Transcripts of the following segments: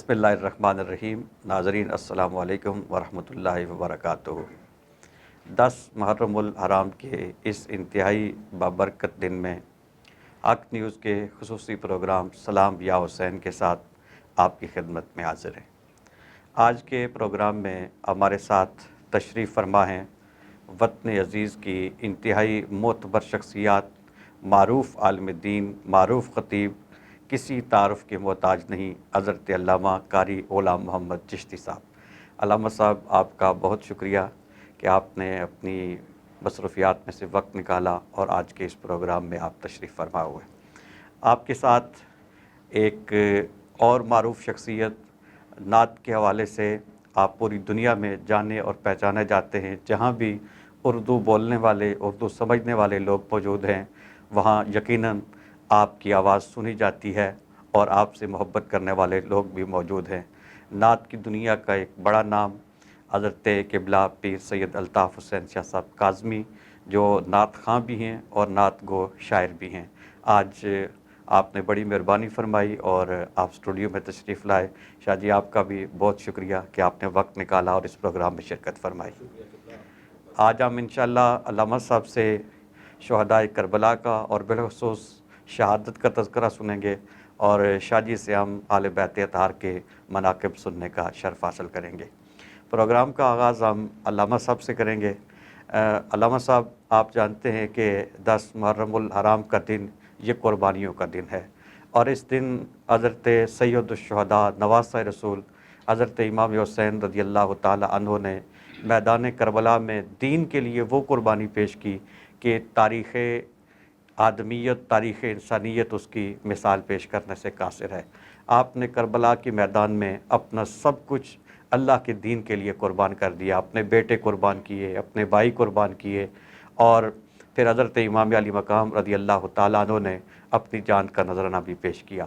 بسم اللہ الرحمن الرحیم۔ ناظرین السلام علیکم ورحمۃ اللہ وبرکاتہ۔ 10 محرم الحرام کے اس انتہائی بابرکت دن میں حق نیوز کے خصوصی پروگرام سلام یا حسین کے ساتھ آپ کی خدمت میں حاضر ہیں۔ آج کے پروگرام میں ہمارے ساتھ تشریف فرما ہیں وطن عزیز کی انتہائی معتبر شخصیات، معروف عالم دین، معروف خطیب، کسی تعارف کے محتاج نہیں، حضرت علامہ قاری غلام محمد چشتی صاحب۔ علامہ صاحب، آپ کا بہت شکریہ کہ آپ نے اپنی مصروفیات میں سے وقت نکالا اور آج کے اس پروگرام میں آپ تشریف فرما ہوئے۔ آپ کے ساتھ ایک اور معروف شخصیت، نعت کے حوالے سے آپ پوری دنیا میں جانے اور پہچانے جاتے ہیں۔ جہاں بھی اردو بولنے والے، اردو سمجھنے والے لوگ موجود ہیں، وہاں یقیناً آپ کی آواز سنی جاتی ہے اور آپ سے محبت کرنے والے لوگ بھی موجود ہیں۔ نعت کی دنیا کا ایک بڑا نام حضرت قبلہ پیر سید الطاف حسین شاہ صاحب کاظمی، جو نعت خواں بھی ہیں اور نعت گو شاعر بھی ہیں۔ آج آپ نے بڑی مہربانی فرمائی اور آپ اسٹوڈیو میں تشریف لائے۔ شاہ جی، آپ کا بھی بہت شکریہ کہ آپ نے وقت نکالا اور اس پروگرام میں شرکت فرمائی۔ آج ہم انشاءاللہ علامہ صاحب سے شہدائے کربلا کا اور بالخصوص شہادت کا تذکرہ سنیں گے اور شاہ جی سے ہم اہل بیت اطہار کے مناقب سننے کا شرف حاصل کریں گے۔ پروگرام کا آغاز ہم علامہ صاحب سے کریں گے۔ علامہ صاحب، آپ جانتے ہیں کہ 10 محرم الحرام کا دن یہ قربانیوں کا دن ہے، اور اس دن حضرت سید الشہداء نواسۂ رسول حضرت امام حسین رضی اللہ تعالی عنہ نے میدان کربلا میں دین کے لیے وہ قربانی پیش کی کہ تاریخ آدمیت، تاریخ انسانیت اس کی مثال پیش کرنے سے قاصر ہے۔ آپ نے کربلا کے میدان میں اپنا سب کچھ اللہ کے دین کے لیے قربان کر دیا، اپنے بیٹے قربان کیے، اپنے بھائی قربان کیے، اور پھر حضرت امام علی مقام رضی اللہ تعالیٰ عنہ نے اپنی جان کا نذرانہ بھی پیش کیا۔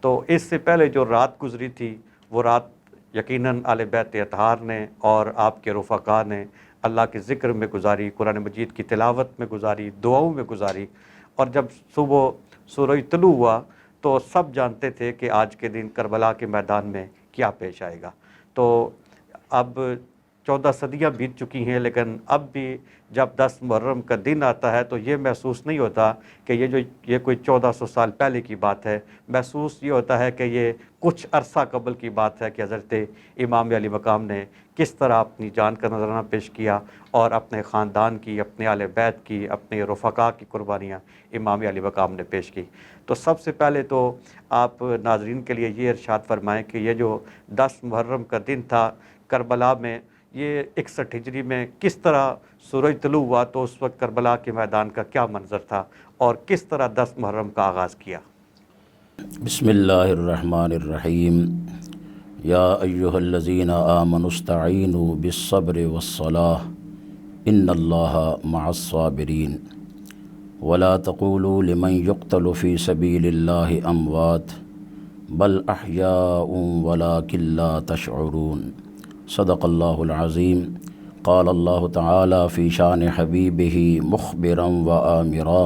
تو اس سے پہلے جو رات گزری تھی، وہ رات یقیناً اہل بیت اطہار نے اور آپ کے رفقا نے اللہ کے ذکر میں گزاری، قرآن مجید کی تلاوت میں گزاری، دعاؤں میں گزاری، اور جب صبح سورج طلوع ہوا تو سب جانتے تھے کہ آج کے دن کربلا کے میدان میں کیا پیش آئے گا۔ تو اب 14 صدیاں بیت چکی ہیں، لیکن اب بھی جب 10 محرم کا دن آتا ہے تو یہ محسوس نہیں ہوتا کہ یہ کوئی 1400 سال پہلے کی بات ہے۔ محسوس یہ ہوتا ہے کہ یہ کچھ عرصہ قبل کی بات ہے کہ حضرت امام علی مقام نے کس طرح اپنی جان کا نذرانہ پیش کیا اور اپنے خاندان کی، اپنے اہل بیت کی، اپنے رفقا کی قربانیاں امام علی مقام نے پیش کی۔ تو سب سے پہلے تو آپ ناظرین کے لیے یہ ارشاد فرمائیں کہ یہ جو 10 محرم کا دن تھا کربلا میں، یہ 61 ہجری میں کس طرح سورج طلوع ہوا، تو اس وقت کربلا کے میدان کا کیا منظر تھا اور کس طرح 10 محرم کا آغاز کیا؟ بسم اللہ الرحمن الرحیم۔ یا ایہا الذین آمنوا استعینوا بالصبر والصلاۃ ان اللہ مع الصابرین ولا تقولوا لمن يقتل في سبيل الله اموات بل احیاء ولکن لا تشعرون۔ صدق اللہ العظیم۔ قال اللہ تعالی فی شان حبیبہ مخبرا وآمرا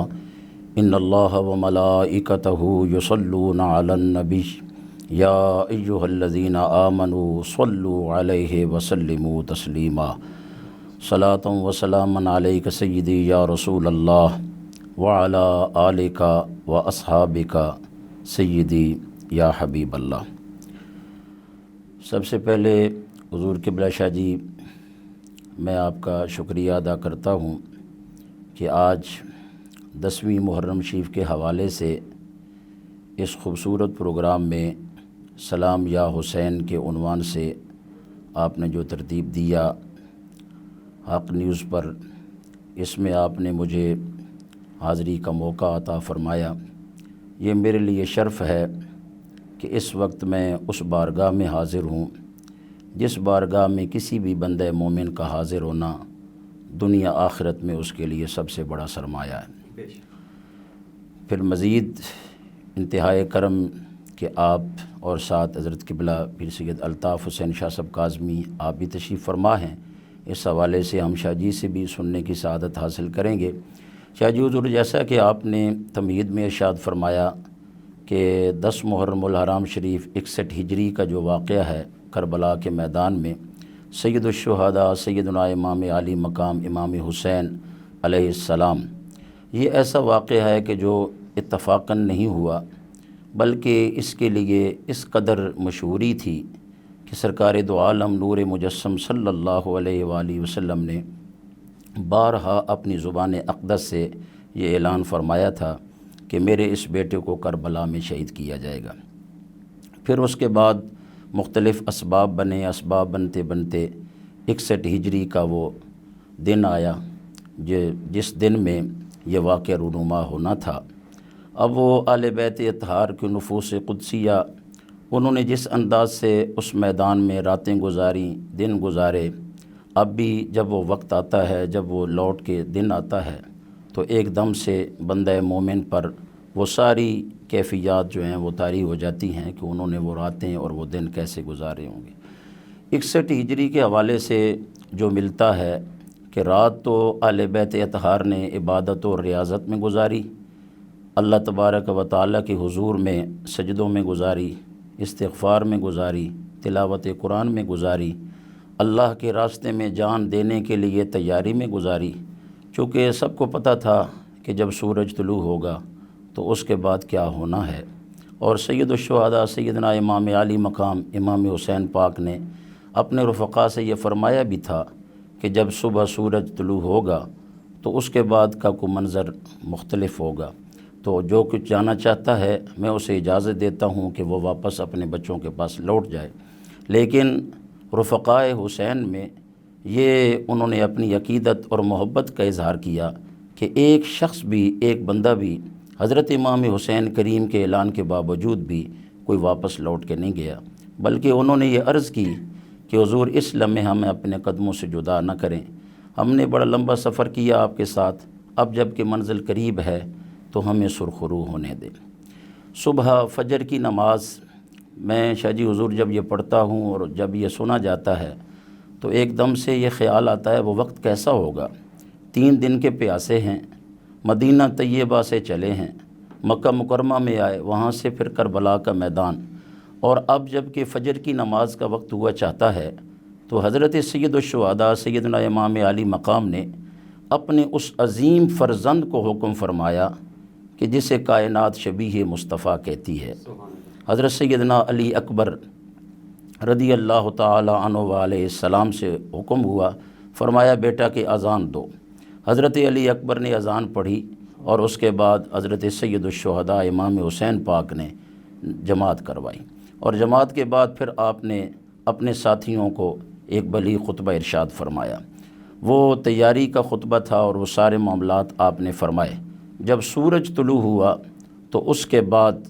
ان اللہ وملائکتہ یصلون علی النبی یا ایہا الذین آمنوا صلوا علیہ وسلموا تسلیما۔ صلاۃ و سلاما علیک سیدی یا رسول اللہ وعلی آلک و اصحابک سیدی یا حبیب اللہ۔ سب سے پہلے حضور قبلہ شاہ جی، میں آپ کا شکریہ ادا کرتا ہوں کہ آج 10ویں محرم شریف کے حوالے سے اس خوبصورت پروگرام میں سلام یا حسین کے عنوان سے آپ نے جو ترتیب دیا حق نیوز پر، اس میں آپ نے مجھے حاضری کا موقع عطا فرمایا۔ یہ میرے لیے شرف ہے کہ اس وقت میں اس بارگاہ میں حاضر ہوں جس بارگاہ میں کسی بھی بندہ مومن کا حاضر ہونا دنیا آخرت میں اس کے لیے سب سے بڑا سرمایہ ہے۔ پھر مزید انتہائے کرم کہ آپ اور ساتھ حضرت قبلہ پیر سید الطاف حسین شاہ صاحب کاظمی آپ بھی تشریف فرما ہیں۔ اس حوالے سے ہم شاہ جی سے بھی سننے کی سعادت حاصل کریں گے۔ شاہ جی حضور، جیسا کہ آپ نے تمہید میں ارشاد فرمایا کہ 10 محرم الحرام شریف 61 ہجری کا جو واقعہ ہے کربلا کے میدان میں سید الشہداء سیدنا امام علی مقام امام حسین علیہ السلام، یہ ایسا واقعہ ہے کہ جو اتفاقاً نہیں ہوا، بلکہ اس کے لیے اس قدر مشہوری تھی کہ سرکار دو عالم نور مجسم صلی اللہ علیہ وآلہ وسلم نے بارہا اپنی زبان اقدس سے یہ اعلان فرمایا تھا کہ میرے اس بیٹے کو کربلا میں شہید کیا جائے گا۔ پھر اس کے بعد مختلف اسباب بنتے بنتے 61 ہجری کا وہ دن آیا جس دن میں یہ واقعہ رونما ہونا تھا۔ اب وہ اہل بیت اطہار کی نفوس قدسیہ انہوں نے جس انداز سے اس میدان میں راتیں گزاریں، دن گزارے، اب بھی جب وہ وقت آتا ہے، جب وہ لوٹ کے دن آتا ہے تو ایک دم سے بندہ مومن پر وہ ساری کیفیات جو ہیں وہ طاری ہو جاتی ہیں کہ انہوں نے وہ راتیں اور وہ دن کیسے گزارے ہوں گے۔ 61 ہجری کے حوالے سے جو ملتا ہے کہ رات تو اہل بیت اطہار نے عبادت و ریاضت میں گزاری، اللہ تبارک و تعالیٰ کے حضور میں سجدوں میں گزاری، استغفار میں گزاری، تلاوت قرآن میں گزاری، اللہ کے راستے میں جان دینے کے لیے تیاری میں گزاری، چونکہ سب کو پتہ تھا کہ جب سورج طلوع ہوگا تو اس کے بعد کیا ہونا ہے۔ اور سید الشہداء سیدنا امام علی مقام امام حسین پاک نے اپنے رفقا سے یہ فرمایا بھی تھا کہ جب صبح سورج طلوع ہوگا تو اس کے بعد کا کوئی منظر مختلف ہوگا، تو جو کچھ جانا چاہتا ہے میں اسے اجازت دیتا ہوں کہ وہ واپس اپنے بچوں کے پاس لوٹ جائے۔ لیکن رفقائے حسین میں یہ انہوں نے اپنی عقیدت اور محبت کا اظہار کیا کہ ایک شخص بھی، ایک بندہ بھی حضرت امام حسین کریم کے اعلان کے باوجود بھی کوئی واپس لوٹ کے نہیں گیا، بلکہ انہوں نے یہ عرض کی کہ حضور اس لمحے ہمیں اپنے قدموں سے جدا نہ کریں، ہم نے بڑا لمبا سفر کیا آپ کے ساتھ، اب جب کہ منزل قریب ہے تو ہمیں سرخرو ہونے دیں۔ صبح فجر کی نماز میں شاہ جی حضور جب یہ پڑھتا ہوں اور جب یہ سنا جاتا ہے تو ایک دم سے یہ خیال آتا ہے وہ وقت کیسا ہوگا۔ 3 دن کے پیاسے ہیں، مدینہ طیبہ سے چلے ہیں، مکہ مکرمہ میں آئے، وہاں سے پھر کربلا کا میدان، اور اب جب کہ فجر کی نماز کا وقت ہوا چاہتا ہے تو حضرت سید الشہداء سیدنا امام علی مقام نے اپنے اس عظیم فرزند کو حکم فرمایا کہ جسے کائنات شبیہ مصطفیٰ کہتی ہے۔ حضرت سیدنا علی اکبر رضی اللہ تعالی عنہ علیہ السلام سے حکم ہوا، فرمایا بیٹا کہ اذان دو۔ حضرت علی اکبر نے اذان پڑھی اور اس کے بعد حضرت سید الشہداء امام حسین پاک نے جماعت کروائی، اور جماعت کے بعد پھر آپ نے اپنے ساتھیوں کو ایک بلیغ خطبہ ارشاد فرمایا۔ وہ تیاری کا خطبہ تھا اور وہ سارے معاملات آپ نے فرمائے۔ جب سورج طلوع ہوا تو اس کے بعد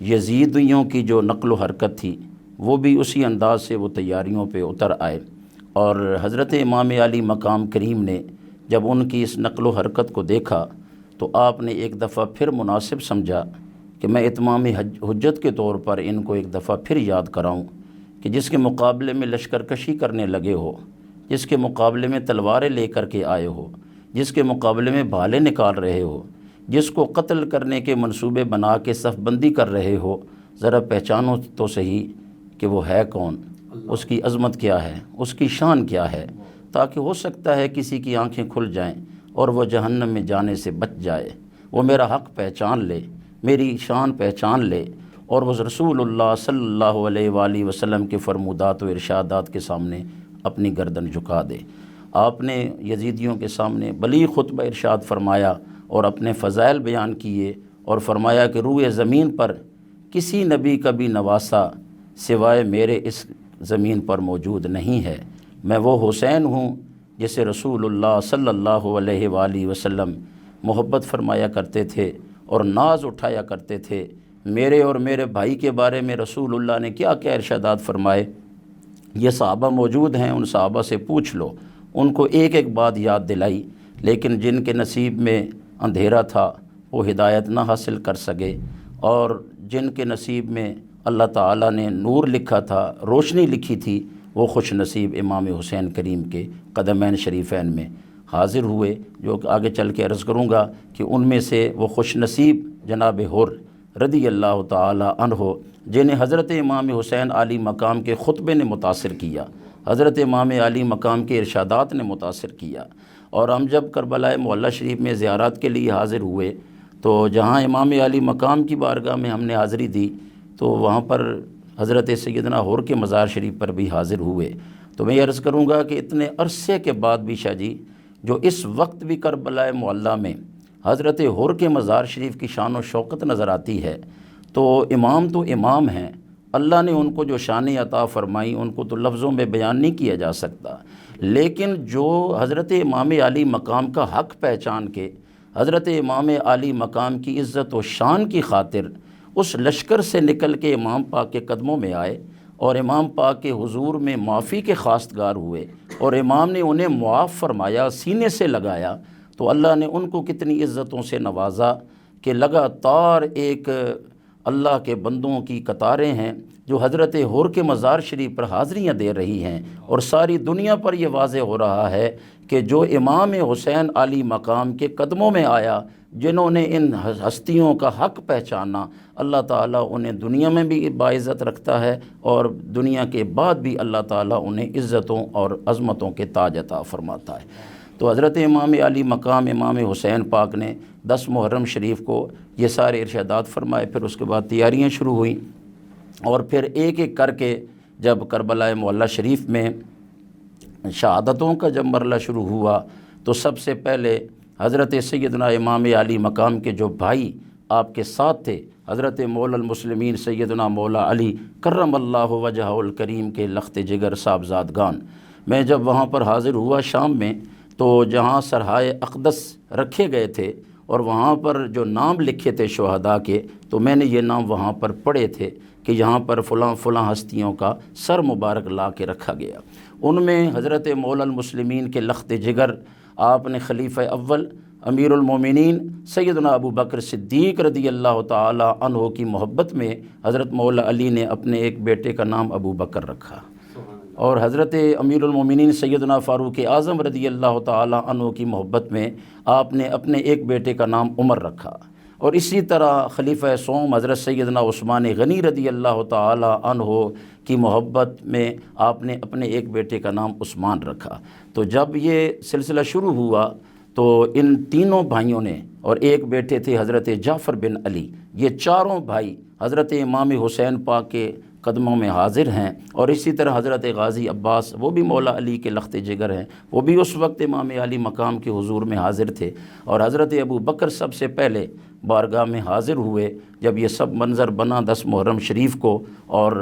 یزیدیوں کی جو نقل و حرکت تھی وہ بھی اسی انداز سے وہ تیاریوں پہ اتر آئے، اور حضرت امام علی مقام کریم نے جب ان کی اس نقل و حرکت کو دیکھا تو آپ نے ایک دفعہ پھر مناسب سمجھا کہ میں اتمام حجت کے طور پر ان کو ایک دفعہ پھر یاد کراؤں کہ جس کے مقابلے میں لشکر کشی کرنے لگے ہو، جس کے مقابلے میں تلواریں لے کر کے آئے ہو، جس کے مقابلے میں بھالے نکال رہے ہو، جس کو قتل کرنے کے منصوبے بنا کے صف بندی کر رہے ہو، ذرا پہچانو تو صحیح کہ وہ ہے کون، اس کی عظمت کیا ہے، اس کی شان کیا ہے، تاکہ ہو سکتا ہے کسی کی آنکھیں کھل جائیں اور وہ جہنم میں جانے سے بچ جائے، وہ میرا حق پہچان لے، میری شان پہچان لے، اور وہ رسول اللہ صلی اللہ علیہ وآلہ وسلم کے فرمودات و ارشادات کے سامنے اپنی گردن جھکا دے۔ آپ نے یزیدیوں کے سامنے بلیغ خطبہ ارشاد فرمایا اور اپنے فضائل بیان کیے، اور فرمایا کہ روئے زمین پر کسی نبی کا بھی نواسا سوائے میرے اس زمین پر موجود نہیں ہے، میں وہ حسین ہوں جسے رسول اللہ صلی اللہ علیہ وآلہ وسلم محبت فرمایا کرتے تھے اور ناز اٹھایا کرتے تھے۔ میرے اور میرے بھائی کے بارے میں رسول اللہ نے کیا کیا ارشادات فرمائے، یہ صحابہ موجود ہیں، ان صحابہ سے پوچھ لو، ان کو ایک ایک بات یاد دلائی، لیکن جن کے نصیب میں اندھیرا تھا وہ ہدایت نہ حاصل کر سکے، اور جن کے نصیب میں اللہ تعالیٰ نے نور لکھا تھا، روشنی لکھی تھی، وہ خوش نصیب امام حسین کریم کے قدمین شریفین میں حاضر ہوئے، جو آگے چل کے عرض کروں گا کہ ان میں سے وہ خوش نصیب جناب حر رضی اللہ تعالی عنہ، جنہیں حضرت امام حسین علی مقام کے خطبے نے متاثر کیا، حضرت امام علی مقام کے ارشادات نے متاثر کیا۔ اور ہم جب کربلا معلیٰ شریف میں زیارات کے لیے حاضر ہوئے تو جہاں امام علی مقام کی بارگاہ میں ہم نے حاضری دی تو وہاں پر حضرت سیدنا حور کے مزار شریف پر بھی حاضر ہوئے۔ تو میں یہ عرض کروں گا کہ اتنے عرصے کے بعد بھی شاہ جی جو اس وقت بھی کربلا معلیٰ میں حضرت حور کے مزار شریف کی شان و شوکت نظر آتی ہے، تو امام ہیں، اللہ نے ان کو جو شان عطا فرمائی ان کو تو لفظوں میں بیان نہیں کیا جا سکتا، لیکن جو حضرت امام علی مقام کا حق پہچان کے حضرت امام علی مقام کی عزت و شان کی خاطر اس لشکر سے نکل کے امام پاک کے قدموں میں آئے اور امام پاک کے حضور میں معافی کے خواستگار ہوئے اور امام نے انہیں معاف فرمایا، سینے سے لگایا، تو اللہ نے ان کو کتنی عزتوں سے نوازا کہ لگاتار ایک اللہ کے بندوں کی قطاریں ہیں جو حضرت حور کے مزار شریف پر حاضریاں دے رہی ہیں، اور ساری دنیا پر یہ واضح ہو رہا ہے کہ جو امام حسین علی مقام کے قدموں میں آیا، جنہوں نے ان ہستیوں کا حق پہچانا، اللہ تعالیٰ انہیں دنیا میں بھی باعزت رکھتا ہے اور دنیا کے بعد بھی اللہ تعالیٰ انہیں عزتوں اور عظمتوں کے تاج عطا فرماتا ہے۔ تو حضرت امام علی مقام امام حسین پاک نے 10 محرم شریف کو یہ سارے ارشادات فرمائے، پھر اس کے بعد تیاریاں شروع ہوئیں، اور پھر ایک ایک کر کے جب کربلا معلیٰ شریف میں شہادتوں کا جب مرحلہ شروع ہوا تو سب سے پہلے حضرت سیدنا امام علی مقام کے جو بھائی آپ کے ساتھ تھے، حضرت مولا المسلمین سیدنا مولا علی کرم اللہ وجہہ الکریم کے لخت جگر صاحبزادگان، میں جب وہاں پر حاضر ہوا شام میں تو جہاں سرحائے اقدس رکھے گئے تھے اور وہاں پر جو نام لکھے تھے شہداء کے، تو میں نے یہ نام وہاں پر پڑھے تھے کہ یہاں پر فلاں فلاں ہستیوں کا سر مبارک لا کے رکھا گیا۔ ان میں حضرت مولا المسلمین کے لخت جگر آپ نے خلیفہ اول امیر المومنین سیدنا ابو بکر صدیق رضی اللہ تعالی عنہ کی محبت میں حضرت مولا علی نے اپنے ایک بیٹے کا نام ابو بکر رکھا، اور حضرت امیر المومنین سیدنا فاروق اعظم رضی اللہ تعالی عنہ کی محبت میں آپ نے اپنے ایک بیٹے کا نام عمر رکھا، اور اسی طرح خلیفہ سوم حضرت سیدنا عثمان غنی رضی اللہ تعالی عنہ کی محبت میں آپ نے اپنے ایک بیٹے کا نام عثمان رکھا۔ تو جب یہ سلسلہ شروع ہوا تو ان تینوں بھائیوں نے، اور ایک بیٹے تھے حضرت جعفر بن علی، یہ چاروں بھائی حضرت امام حسین پاک کے قدموں میں حاضر ہیں، اور اسی طرح حضرت غازی عباس وہ بھی مولا علی کے لخت جگر ہیں، وہ بھی اس وقت امام علی مقام کے حضور میں حاضر تھے، اور حضرت ابو بکر سب سے پہلے بارگاہ میں حاضر ہوئے جب یہ سب منظر بنا 10 محرم شریف کو، اور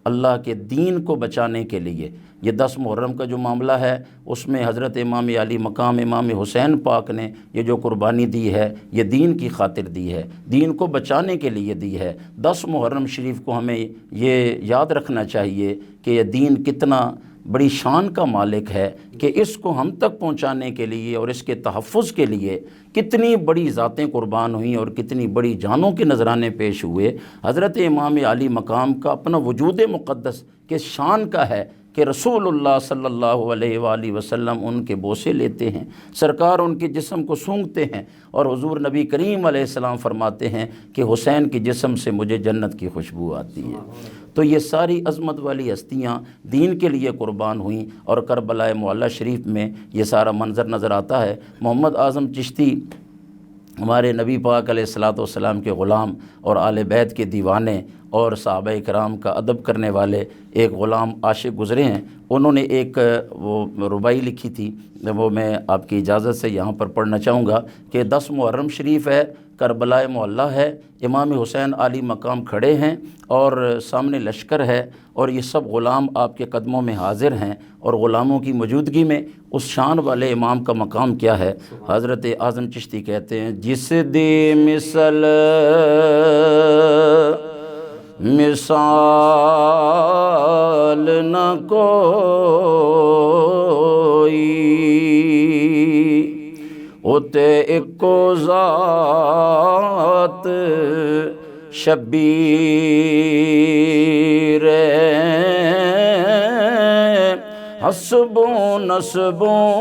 اللہ کے دین کو بچانے کے لیے یہ 10 محرم کا جو معاملہ ہے اس میں حضرت امام علی مقام امام حسین پاک نے یہ جو قربانی دی ہے یہ دین کی خاطر دی ہے، دین کو بچانے کے لیے دی ہے۔ 10 محرم شریف کو ہمیں یہ یاد رکھنا چاہیے کہ یہ دین کتنا بڑی شان کا مالک ہے کہ اس کو ہم تک پہنچانے کے لیے اور اس کے تحفظ کے لیے کتنی بڑی ذاتیں قربان ہوئیں اور کتنی بڑی جانوں کے نذرانے پیش ہوئے۔ حضرت امام علی مقام کا اپنا وجود مقدس کے شان کا ہے کہ رسول اللہ صلی اللہ علیہ وآلہ وسلم ان کے بوسے لیتے ہیں، سرکار ان کے جسم کو سونگھتے ہیں، اور حضور نبی کریم علیہ السلام فرماتے ہیں کہ حسین کی جسم سے مجھے جنت کی خوشبو آتی ہے۔ تو یہ ساری عظمت والی ہستیاں دین کے لیے قربان ہوئیں، اور کربلا معلیٰ شریف میں یہ سارا منظر نظر آتا ہے۔ محمد اعظم چشتی ہمارے نبی پاک علیہ الصلوۃ والسلام کے غلام اور آل بیت کے دیوانے اور صحابہ کرام کا ادب کرنے والے ایک غلام عاشق گزرے ہیں، انہوں نے ایک وہ ربائی لکھی تھی، وہ میں آپ کی اجازت سے یہاں پر پڑھنا چاہوں گا کہ 10 محرم شریف ہے، کربلا معلیٰ ہے، امام حسین علی مقام کھڑے ہیں اور سامنے لشکر ہے، اور یہ سب غلام آپ کے قدموں میں حاضر ہیں، اور غلاموں کی موجودگی میں اس شان والے امام کا مقام کیا ہے؟ حضرت اعظم چشتی کہتے ہیں جس دے مثال نہ کوئی ہوتے اکو ذات شبیر حسبوں نسبوں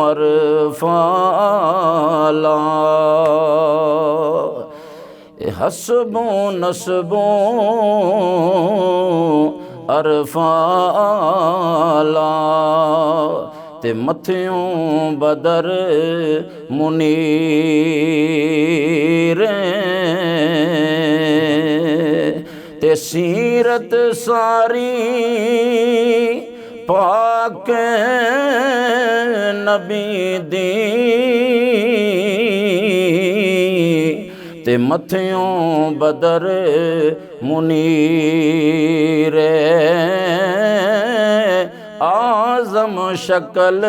عرفالا حسبوں نسبوں عرفالا تے متھیوں بدر منیر تے سیرت ساری پاک نبی دی تے متھیوں بدر منیر اعظم شکل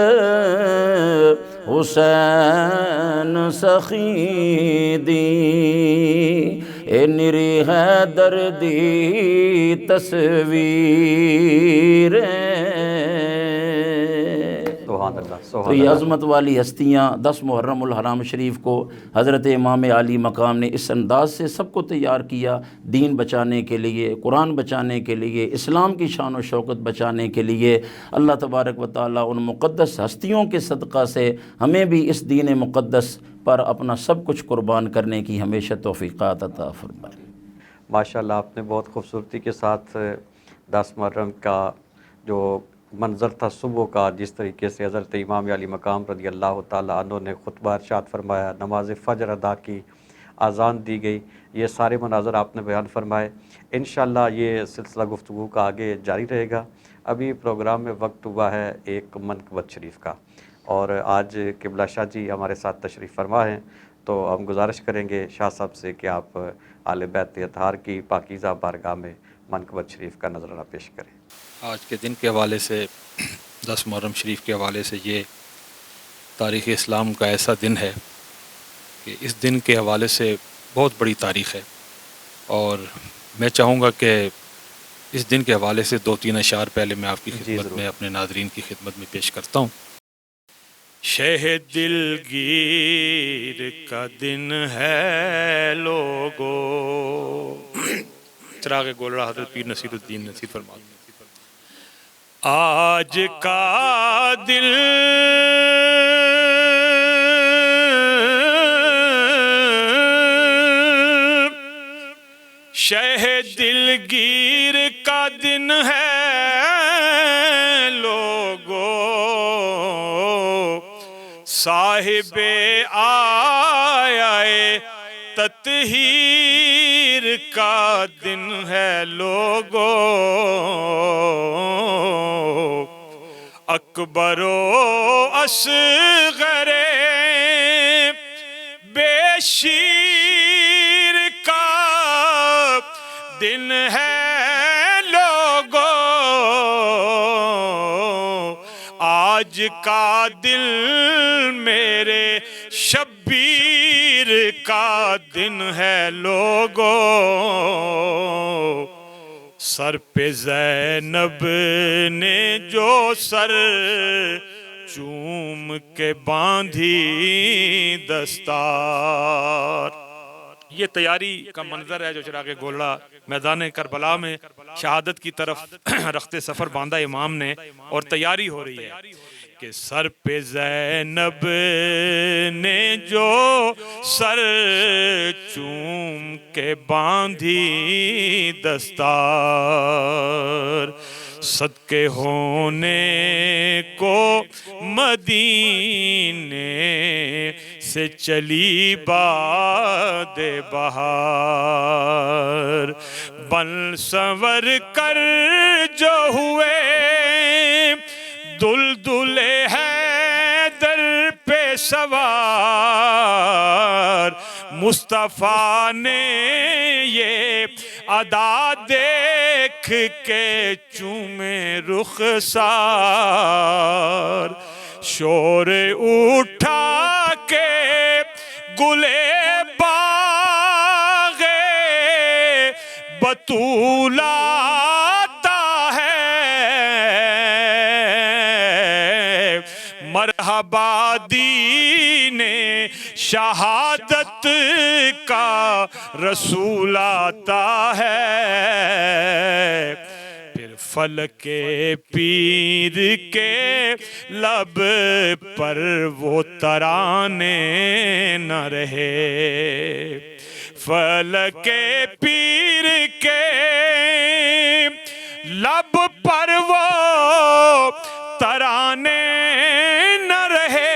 حسین سخی دی اے نری حیدر دی تصویر سبحان اللہ، تو سبحان یہ اللہ۔ عظمت والی ہستیاں 10 محرم الحرام شریف کو حضرت امام علی مقام نے اس انداز سے سب کو تیار کیا، دین بچانے کے لیے، قرآن بچانے کے لیے، اسلام کی شان و شوکت بچانے کے لیے۔ اللہ تبارک و تعالیٰ ان مقدس ہستیوں کے صدقہ سے ہمیں بھی اس دین مقدس پر اپنا سب کچھ قربان کرنے کی ہمیشہ توفیقات عطا فرمائے۔ ماشاءاللہ، آپ نے بہت خوبصورتی کے ساتھ 10 محرم کا جو منظر تھا صبح کا، جس طریقے سے حضرت امام علی مقام رضی اللہ تعالیٰ عنہ نے خطبہ ارشاد فرمایا، نماز فجر ادا کی، اذان دی گئی، یہ سارے مناظر آپ نے بیان فرمائے۔ انشاءاللہ یہ سلسلہ گفتگو کا آگے جاری رہے گا۔ ابھی پروگرام میں وقت ہوا ہے ایک منقبت شریف کا، اور آج قبلہ شاہ جی ہمارے ساتھ تشریف فرما ہیں، تو ہم گزارش کریں گے شاہ صاحب سے کہ آپ آل بیت اطہار کی پاکیزہ بارگاہ میں منقبت شریف کا نذرانہ پیش کریں۔ آج کے دن کے حوالے سے 10 محرم شریف کے حوالے سے یہ تاریخ اسلام کا ایسا دن ہے کہ اس دن کے حوالے سے بہت بڑی تاریخ ہے، اور میں چاہوں گا کہ اس دن کے حوالے سے 2-3 اشعار پہلے میں آپ کی خدمت میں اپنے ناظرین کی خدمت میں پیش کرتا ہوں۔ شہ دلگیر کا دن ہے لوگو، چراغ گولڑا حضرت پیر نصیر الدین نصیر فرماتے ہیں، آج کا دل شہ دلگیر کا دن ہے لوگو، صاحب آئے تطہیر کا دن ہے لوگو، اکبر و اصغر بے شیر کا دن ہے لوگو، آج کا دل میرے شبیر کا دن ہے لوگو، سر پہ زینب نے جو سر چوم کے باندھی دستار، یہ تیاری کا منظر ہے جو چراغ گولڑا میدان کربلا میں شہادت کی طرف رخت سفر باندھا امام نے، اور تیاری ہو رہی ہے کہ سر پہ زینب نے جو سر چوم کے باندھی دستار، صدقے ہونے کو مدینے سے چلی باد بہار، بن سنور کر جو ہوئے دلدل حیدر پہ سوار، مصطفیٰ نے یہ ادا دیکھ کے چومے رخسار، شور اٹھا کے گلے باغ بطول آتا ہے، مرحبا دین شہادت کا رسول آتا ہے، پھر فلک پیر کے لب پر وہ ترانے نہ رہے، فلک پیر کے لب پر وہ ترانے نہ رہے،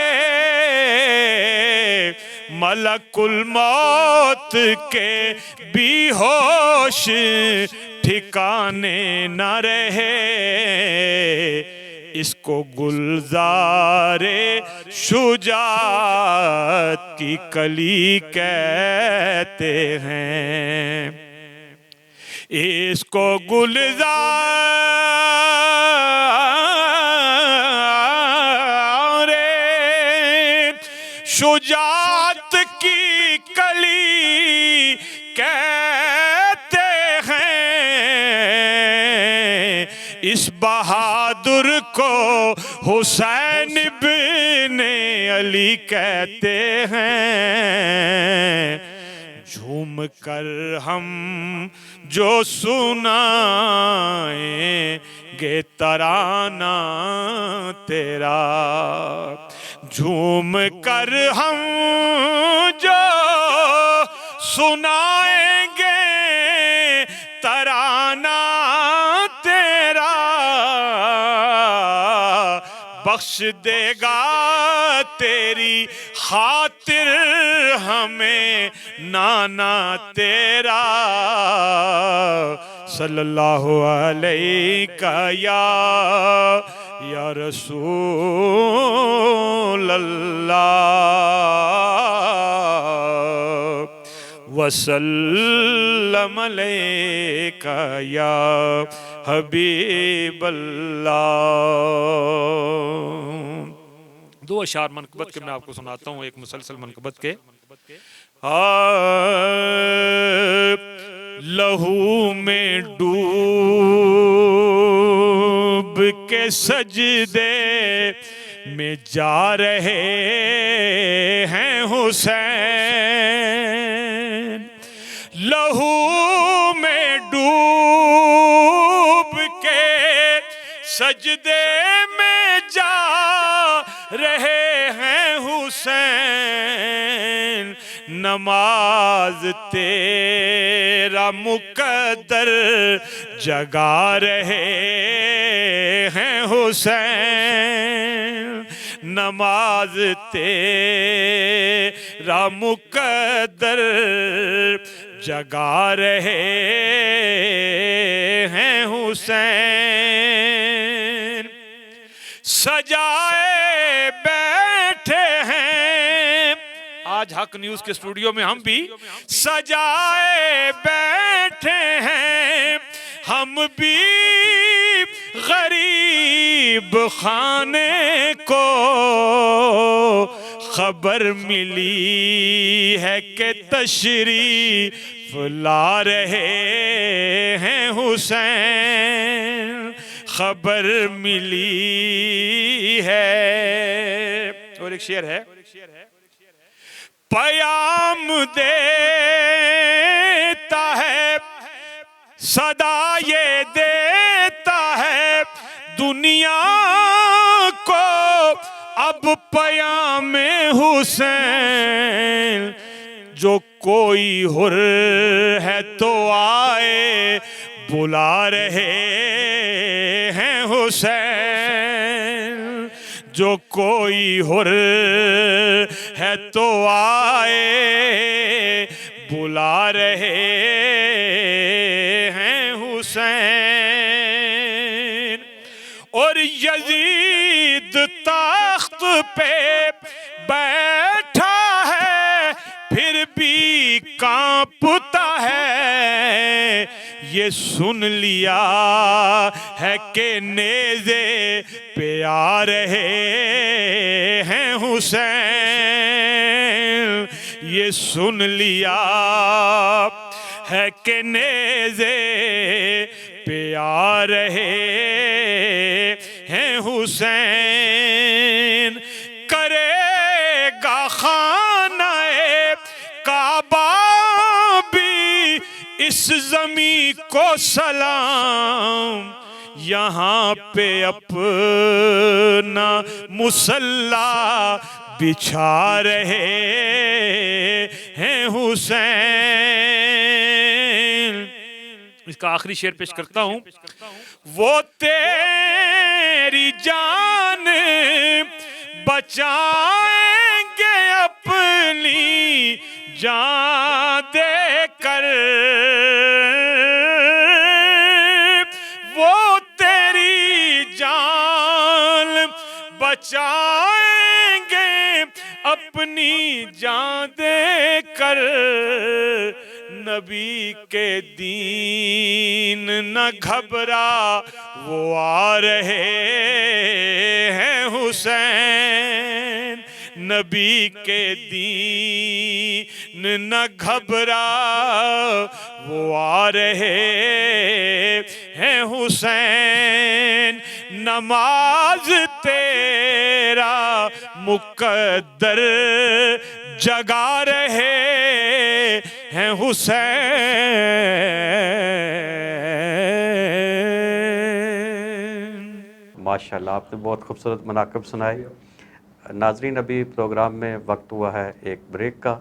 ملک الموت کے بھی ہوش ٹھکانے نہ رہے، اس کو گلزار شجاعت کی کلی کہتے ہیں، اس کو گلزار شجاعت کی کلی کہتے ہیں، اس بہادر کو حسین بن علی کہتے ہیں، جھوم کر ہم جو سنائیں گے ترانہ تیرا، جھوم کر ہم جو سنائیں گے ترانہ تیرا، بخش دے گا تیری خاطر ہمیں نانا تیرا، صلی اللہ علیہ یا رسول اللہ، وسلم علیک یا حبیب اللہ۔ دو اشعار منقبت کے میں آپ کو سناتا ہوں، ایک مسلسل منقبت کے۔ لہو میں ڈوب کے سجدے میں جا رہے ہیں حسین، لہو میں ڈوب کے سجدے میں جا رہے ہیں حسین، نماز تیرا مقدر جگا رہے ہیں حسین، نماز تیرا مقدر جگا رہے ہیں حسین، سجائے بیٹھے ہیں، آج حق نیوز کے اسٹوڈیو میں ہم بھی سجائے بیٹھے ہیں، ہم بھی غریب خانے کو خبر ملی ہے کہ تشریف لا رہے ہیں حسین، خبر ملی ہے۔ اور ایک شعر ہے، پیام دیتا ہے صدا یہ دیتا ہے دنیا کو اب پیام حسین، جو کوئی حر ہے تو آئے بلا رہے ہیں حسین، جو کوئی حر ہے تو آئے بلا رہے ہیں حسین، اور یزید تخت پہ بیٹھا ہے پھر بھی کانپتا ہے، یہ سن لیا ہے کہ نیزے پہ آ رہے ہیں حسین، یہ سن لیا ہے کہ نیزے پہ آ رہے ہیں حسین، کرے گا خانہ کعبہ بھی اس زمین کو سلام، یہاں پہ اپنا مصلی بچھا رہے ہیں حسین، کا آخری شعر پیش کرتا ہوں. وہ تیری جان بچائیں گے اپنی جان دے کر، وہ تیری جان بچائیں گے اپنی جان دے کر. نبی کے دین نہ گھبرا وہ آ رہے ہیں حسین، نبی کے دین نہ گھبرا وہ آ رہے ہیں حسین. نماز تیرا مقدر جگا رہے ہیں حسین. ماشاءاللہ آپ نے بہت خوبصورت مناقب سنائے. ناظرین ابھی پروگرام میں وقت ہوا ہے ایک بریک کا،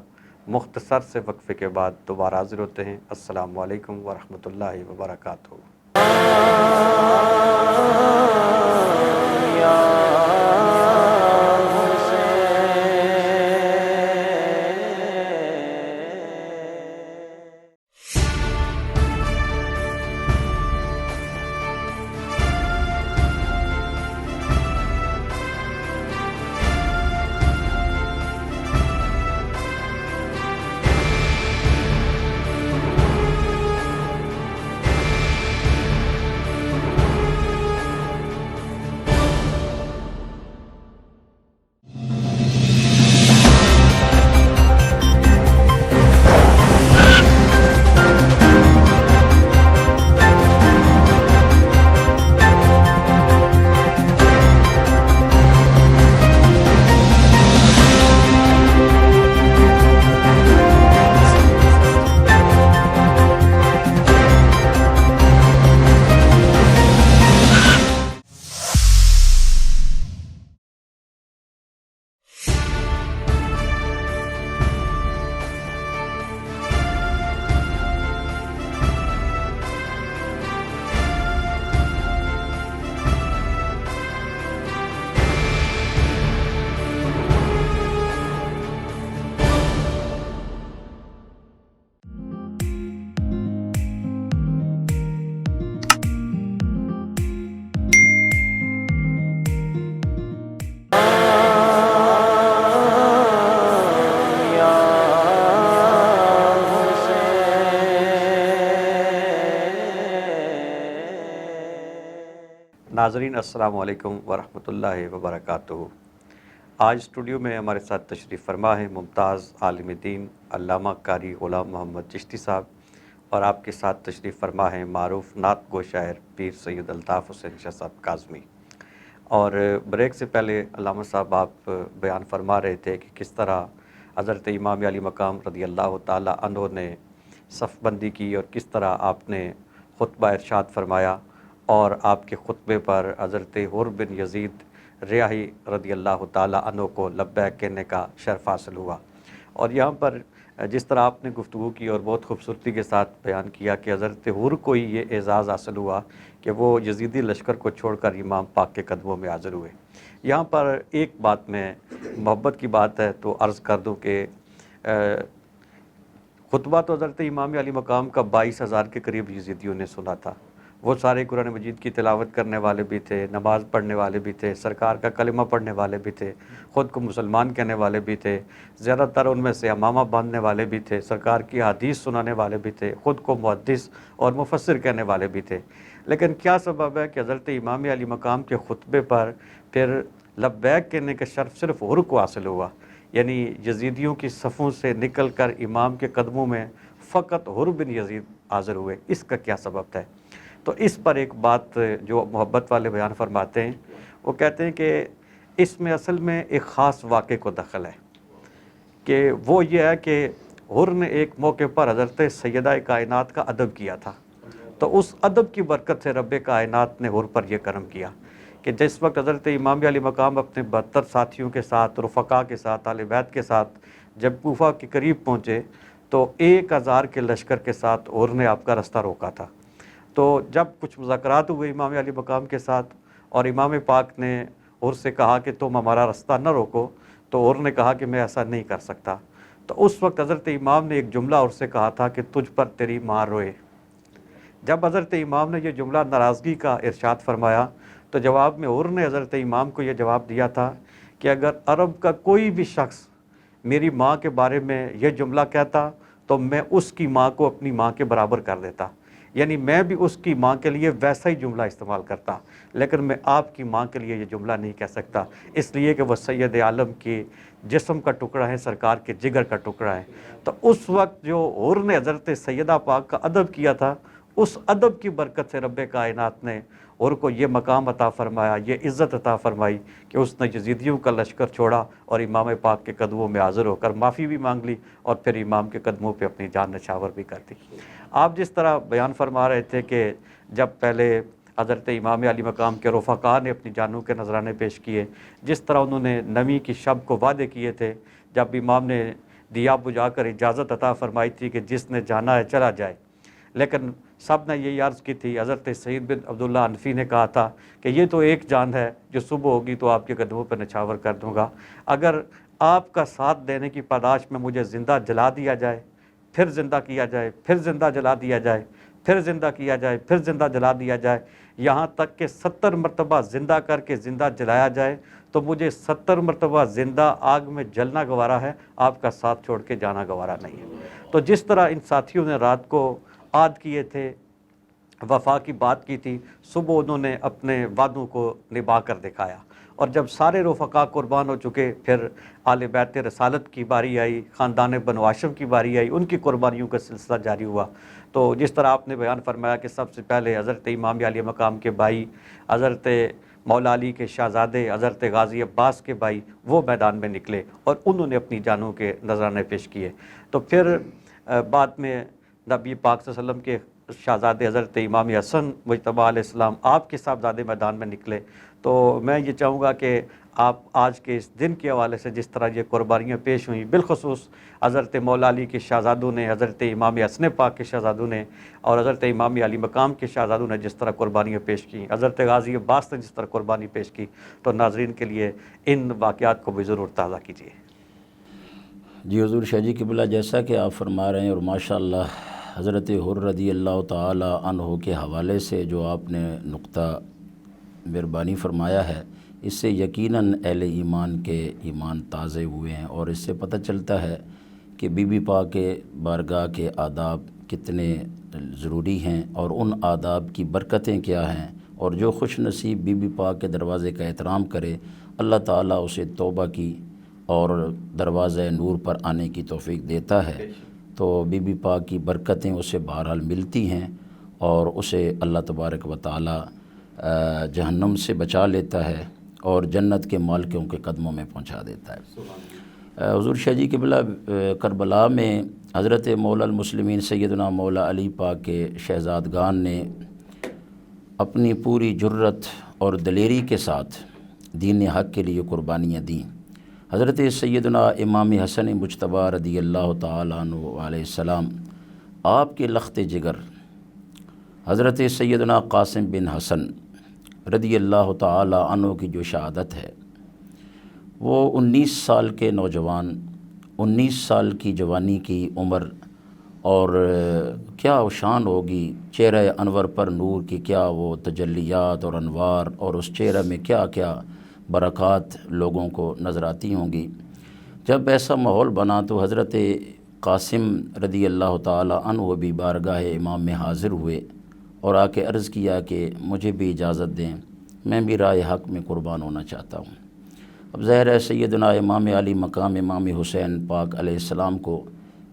مختصر سے وقفے کے بعد دوبارہ حاضر ہوتے ہیں. السلام علیکم ورحمۃ اللہ وبرکاتہ. ناظرین السلام علیکم ورحمۃ اللہ وبرکاتہ. آج اسٹوڈیو میں ہمارے ساتھ تشریف فرما ہے ممتاز عالم دین علامہ قاری غلام محمد چشتی صاحب، اور آپ کے ساتھ تشریف فرما ہے معروف نعت گو شاعر پیر سید الطاف حسین شاہ صاحب کاظمی. اور بریک سے پہلے علامہ صاحب آپ بیان فرما رہے تھے کہ کس طرح حضرت امام علی مقام رضی اللہ تعالی عنہ نے صف بندی کی اور کس طرح آپ نے خطبہ ارشاد فرمایا، اور آپ کے خطبے پر حضرت حر بن یزید ریاحی رضی اللہ تعالی عنہ کو لبیک کہنے کا شرف حاصل ہوا. اور یہاں پر جس طرح آپ نے گفتگو کی اور بہت خوبصورتی کے ساتھ بیان کیا کہ حضرت حر کو ہی یہ اعزاز حاصل ہوا کہ وہ یزیدی لشکر کو چھوڑ کر امام پاک کے قدموں میں حاضر ہوئے. یہاں پر ایک بات میں محبت کی بات ہے تو عرض کر دوں کہ خطبہ تو حضرت امام علی مقام کا 22,000 کے قریب یزیدیوں نے سنا تھا. وہ سارے قرآن مجید کی تلاوت کرنے والے بھی تھے، نماز پڑھنے والے بھی تھے، سرکار کا کلمہ پڑھنے والے بھی تھے، خود کو مسلمان کہنے والے بھی تھے، زیادہ تر ان میں سے امامہ باندھنے والے بھی تھے، سرکار کی حدیث سنانے والے بھی تھے، خود کو محدث اور مفسر کہنے والے بھی تھے. لیکن کیا سبب ہے کہ حضرت امام علی مقام کے خطبے پر پھر لبیک کہنے کا شرف صرف حر کو حاصل ہوا؟ یعنی یزیدیوں کی صفوں سے نکل کر امام کے قدموں میں فقط حر بن یزید حاضر ہوئے. اس کا کیا سبب ہے؟ تو اس پر ایک بات جو محبت والے بیان فرماتے ہیں، وہ کہتے ہیں کہ اس میں اصل میں ایک خاص واقعے کو دخل ہے، کہ وہ یہ ہے کہ حر نے ایک موقع پر حضرت سیدہ کائنات کا ادب کیا تھا. تو اس ادب کی برکت سے رب کائنات نے حر پر یہ کرم کیا کہ جس وقت حضرت امام علی مقام اپنے 72 ساتھیوں کے ساتھ، رفقا کے ساتھ، اہل بیت کے ساتھ جب کوفہ کے قریب پہنچے تو 1,000 کے لشکر کے ساتھ حر نے آپ کا رستہ روکا تھا. تو جب کچھ مذاکرات ہوئے امام علی مقام کے ساتھ اور امام پاک نے عمر سے کہا کہ تم ہمارا رستہ نہ روکو، تو عمر نے کہا کہ میں ایسا نہیں کر سکتا۔ تو اس وقت حضرت امام نے ایک جملہ عمر سے کہا تھا کہ تجھ پر تیری ماں روئے۔ جب حضرت امام نے یہ جملہ ناراضگی کا ارشاد فرمایا تو جواب میں عمر نے حضرت امام کو یہ جواب دیا تھا کہ اگر عرب کا کوئی بھی شخص میری ماں کے بارے میں یہ جملہ کہتا تو میں اس کی ماں کو اپنی ماں کے برابر کر دیتا، یعنی میں بھی اس کی ماں کے لیے ویسا ہی جملہ استعمال کرتا، لیکن میں آپ کی ماں کے لیے یہ جملہ نہیں کہہ سکتا، اس لیے کہ وہ سید عالم کی جسم کا ٹکڑا ہے، سرکار کے جگر کا ٹکڑا ہے۔ تو اس وقت جو عمر نے حضرت سیدہ پاک کا ادب کیا تھا، اس ادب کی برکت سے رب کائنات نے عمر کو یہ مقام عطا فرمایا، یہ عزت عطا فرمائی کہ اس نے یزیدیوں کا لشکر چھوڑا اور امام پاک کے قدموں میں حاضر ہو کر معافی بھی مانگ لی اور پھر امام کے قدموں پہ اپنی جان نچھاور بھی کر دی۔ آپ جس طرح بیان فرما رہے تھے کہ جب پہلے حضرت امام علی مقام کے رفقا نے اپنی جانوں کے نذرانے پیش کیے، جس طرح انہوں نے نویں کی شب کو وعدے کیے تھے، جب امام نے دیا بجھا کر اجازت عطا فرمائی تھی کہ جس نے جانا ہے چلا جائے، لیکن سب نے یہی عرض کی تھی۔ حضرت سعید بن عبداللہ حنفی نے کہا تھا کہ یہ تو ایک جان ہے جو صبح ہوگی تو آپ کے قدموں پر نچھاور کر دوں گا، اگر آپ کا ساتھ دینے کی پاداش میں مجھے زندہ جلا دیا جائے، پھر زندہ کیا جائے، پھر زندہ جلا دیا جائے، پھر زندہ کیا جائے، پھر زندہ جلا دیا جائے، یہاں تک کہ 70 مرتبہ زندہ کر کے زندہ جلایا جائے، تو مجھے 70 مرتبہ زندہ آگ میں جلنا گوارا ہے، آپ کا ساتھ چھوڑ کے جانا گوارا نہیں ہے۔ تو جس طرح ان ساتھیوں نے رات کو عہد کیے تھے، وفا کی بات کی تھی، صبح انہوں نے اپنے وعدوں کو نبھا کر دکھایا، اور جب سارے رفقا قربان ہو چکے، پھر آل بیت رسالت کی باری آئی، خاندان بنو ہاشم کی باری آئی، ان کی قربانیوں کا سلسلہ جاری ہوا۔ تو جس طرح آپ نے بیان فرمایا کہ سب سے پہلے حضرت امام علی مقام کے بھائی، حضرت مولا علی کے شہزادے حضرت غازی عباس کے بھائی، وہ میدان میں نکلے اور انہوں نے اپنی جانوں کے نذرانے پیش کیے۔ تو پھر بعد میں نبی پاک صلی اللہ علیہ وسلم کے شہزادے حضرت امام حسن مجتبیٰ علیہ السلام، آپ کے صاحبزادے میدان میں نکلے۔ تو میں یہ چاہوں گا کہ آپ آج کے اس دن کے حوالے سے جس طرح یہ قربانیاں پیش ہوئیں، بالخصوص حضرت مولا علی کے شہزادوں نے، حضرت امام حسن پاک کے شہزادوں نے اور حضرت امام علی مقام کے شہزادوں نے جس طرح قربانیاں پیش کی، حضرت غازی عباس نے جس طرح قربانی پیش کی، تو ناظرین کے لیے ان واقعات کو بھی ضرور تازہ کیجیے۔ جی حضور شاہ جی قبلہ، جیسا کہ آپ فرما رہے ہیں، اور ماشاءاللہ حضرت حر رضی اللہ تعالی عنہ کے حوالے سے جو آپ نے نقطہ مہربانی فرمایا ہے، اس سے یقیناً اہل ایمان کے ایمان تازے ہوئے ہیں، اور اس سے پتہ چلتا ہے کہ بی بی پاک کے بارگاہ کے آداب کتنے ضروری ہیں اور ان آداب کی برکتیں کیا ہیں، اور جو خوش نصیب بی بی پاک کے دروازے کا احترام کرے، اللہ تعالیٰ اسے توبہ کی اور دروازہ نور پر آنے کی توفیق دیتا ہے۔ تو بی بی پاک کی برکتیں اسے بہرحال ملتی ہیں، اور اسے اللہ تبارک و تعالیٰ جہنم سے بچا لیتا ہے اور جنت کے مالکوں کے قدموں میں پہنچا دیتا ہے۔ حضور شاہ جی قبلہ، کربلا میں حضرت مولا المسلمین سیدنا مولا علی پاک کے شہزادگان نے اپنی پوری جرت اور دلیری کے ساتھ دین حق کے لیے قربانیاں دیں۔ حضرت سیدنا امام حسن مجتبیٰ رضی اللہ تعالیٰ عنہ علیہ السلام، آپ کے لخت جگر حضرت سیدنا قاسم بن حسن رضی اللہ تعالیٰ عنہ کی جو شہادت ہے، وہ 19 سال کے نوجوان، 19 سال کی جوانی کی عمر، اور کیا شان ہوگی چہرہ انور پر نور کی، کیا وہ تجلیات اور انوار، اور اس چہرہ میں کیا کیا برکات لوگوں کو نظر آتی ہوں گی۔ جب ایسا ماحول بنا تو حضرت قاسم رضی اللہ تعالیٰ عنہ بھی بارگاہ امام میں حاضر ہوئے اور آ کے عرض کیا کہ مجھے بھی اجازت دیں، میں بھی راہ حق میں قربان ہونا چاہتا ہوں۔ اب ظاہر ہے سیدنا امام علی مقام امام حسین پاک علیہ السلام کو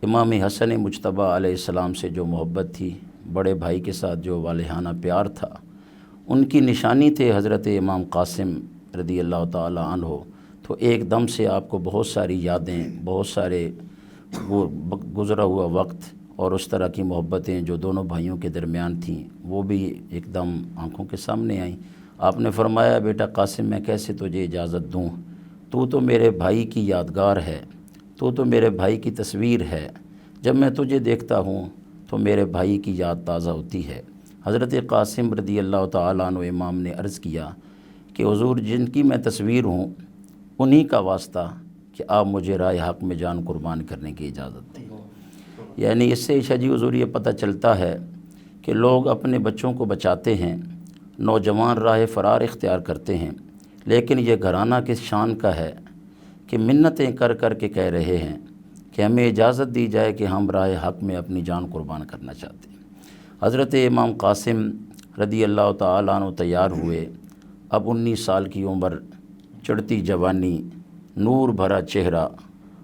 امام حسن مجتبیٰ علیہ السلام سے جو محبت تھی، بڑے بھائی کے ساتھ جو والہانہ پیار تھا، ان کی نشانی تھے حضرت امام قاسم رضی اللہ تعالیٰ عنہ۔ تو ایک دم سے آپ کو بہت ساری یادیں، بہت سارے وہ گزرا ہوا وقت اور اس طرح کی محبتیں جو دونوں بھائیوں کے درمیان تھیں، وہ بھی ایک دم آنکھوں کے سامنے آئیں۔ آپ نے فرمایا، بیٹا قاسم، میں کیسے تجھے اجازت دوں، تو میرے بھائی کی یادگار ہے، تو میرے بھائی کی تصویر ہے، جب میں تجھے دیکھتا ہوں تو میرے بھائی کی یاد تازہ ہوتی ہے۔ حضرت قاسم رضی اللہ تعالیٰ عنہ امام نے عرض کیا کہ حضور جن کی میں تصویر ہوں انہی کا واسطہ کہ آپ مجھے راہ حق میں جان قربان کرنے کی اجازت دیں۔ یعنی اس سے شاہ جی حضور یہ پتہ چلتا ہے کہ لوگ اپنے بچوں کو بچاتے ہیں، نوجوان راہ فرار اختیار کرتے ہیں، لیکن یہ گھرانہ کس شان کا ہے کہ منتیں کر کر کے کہہ رہے ہیں کہ ہمیں اجازت دی جائے کہ ہم راہ حق میں اپنی جان قربان کرنا چاہتے ہیں۔ حضرت امام قاسم رضی اللہ تعالیٰ عنہ تیار ہوئے، اب 19 سال کی عمر، چڑھتی جوانی، نور بھرا چہرہ،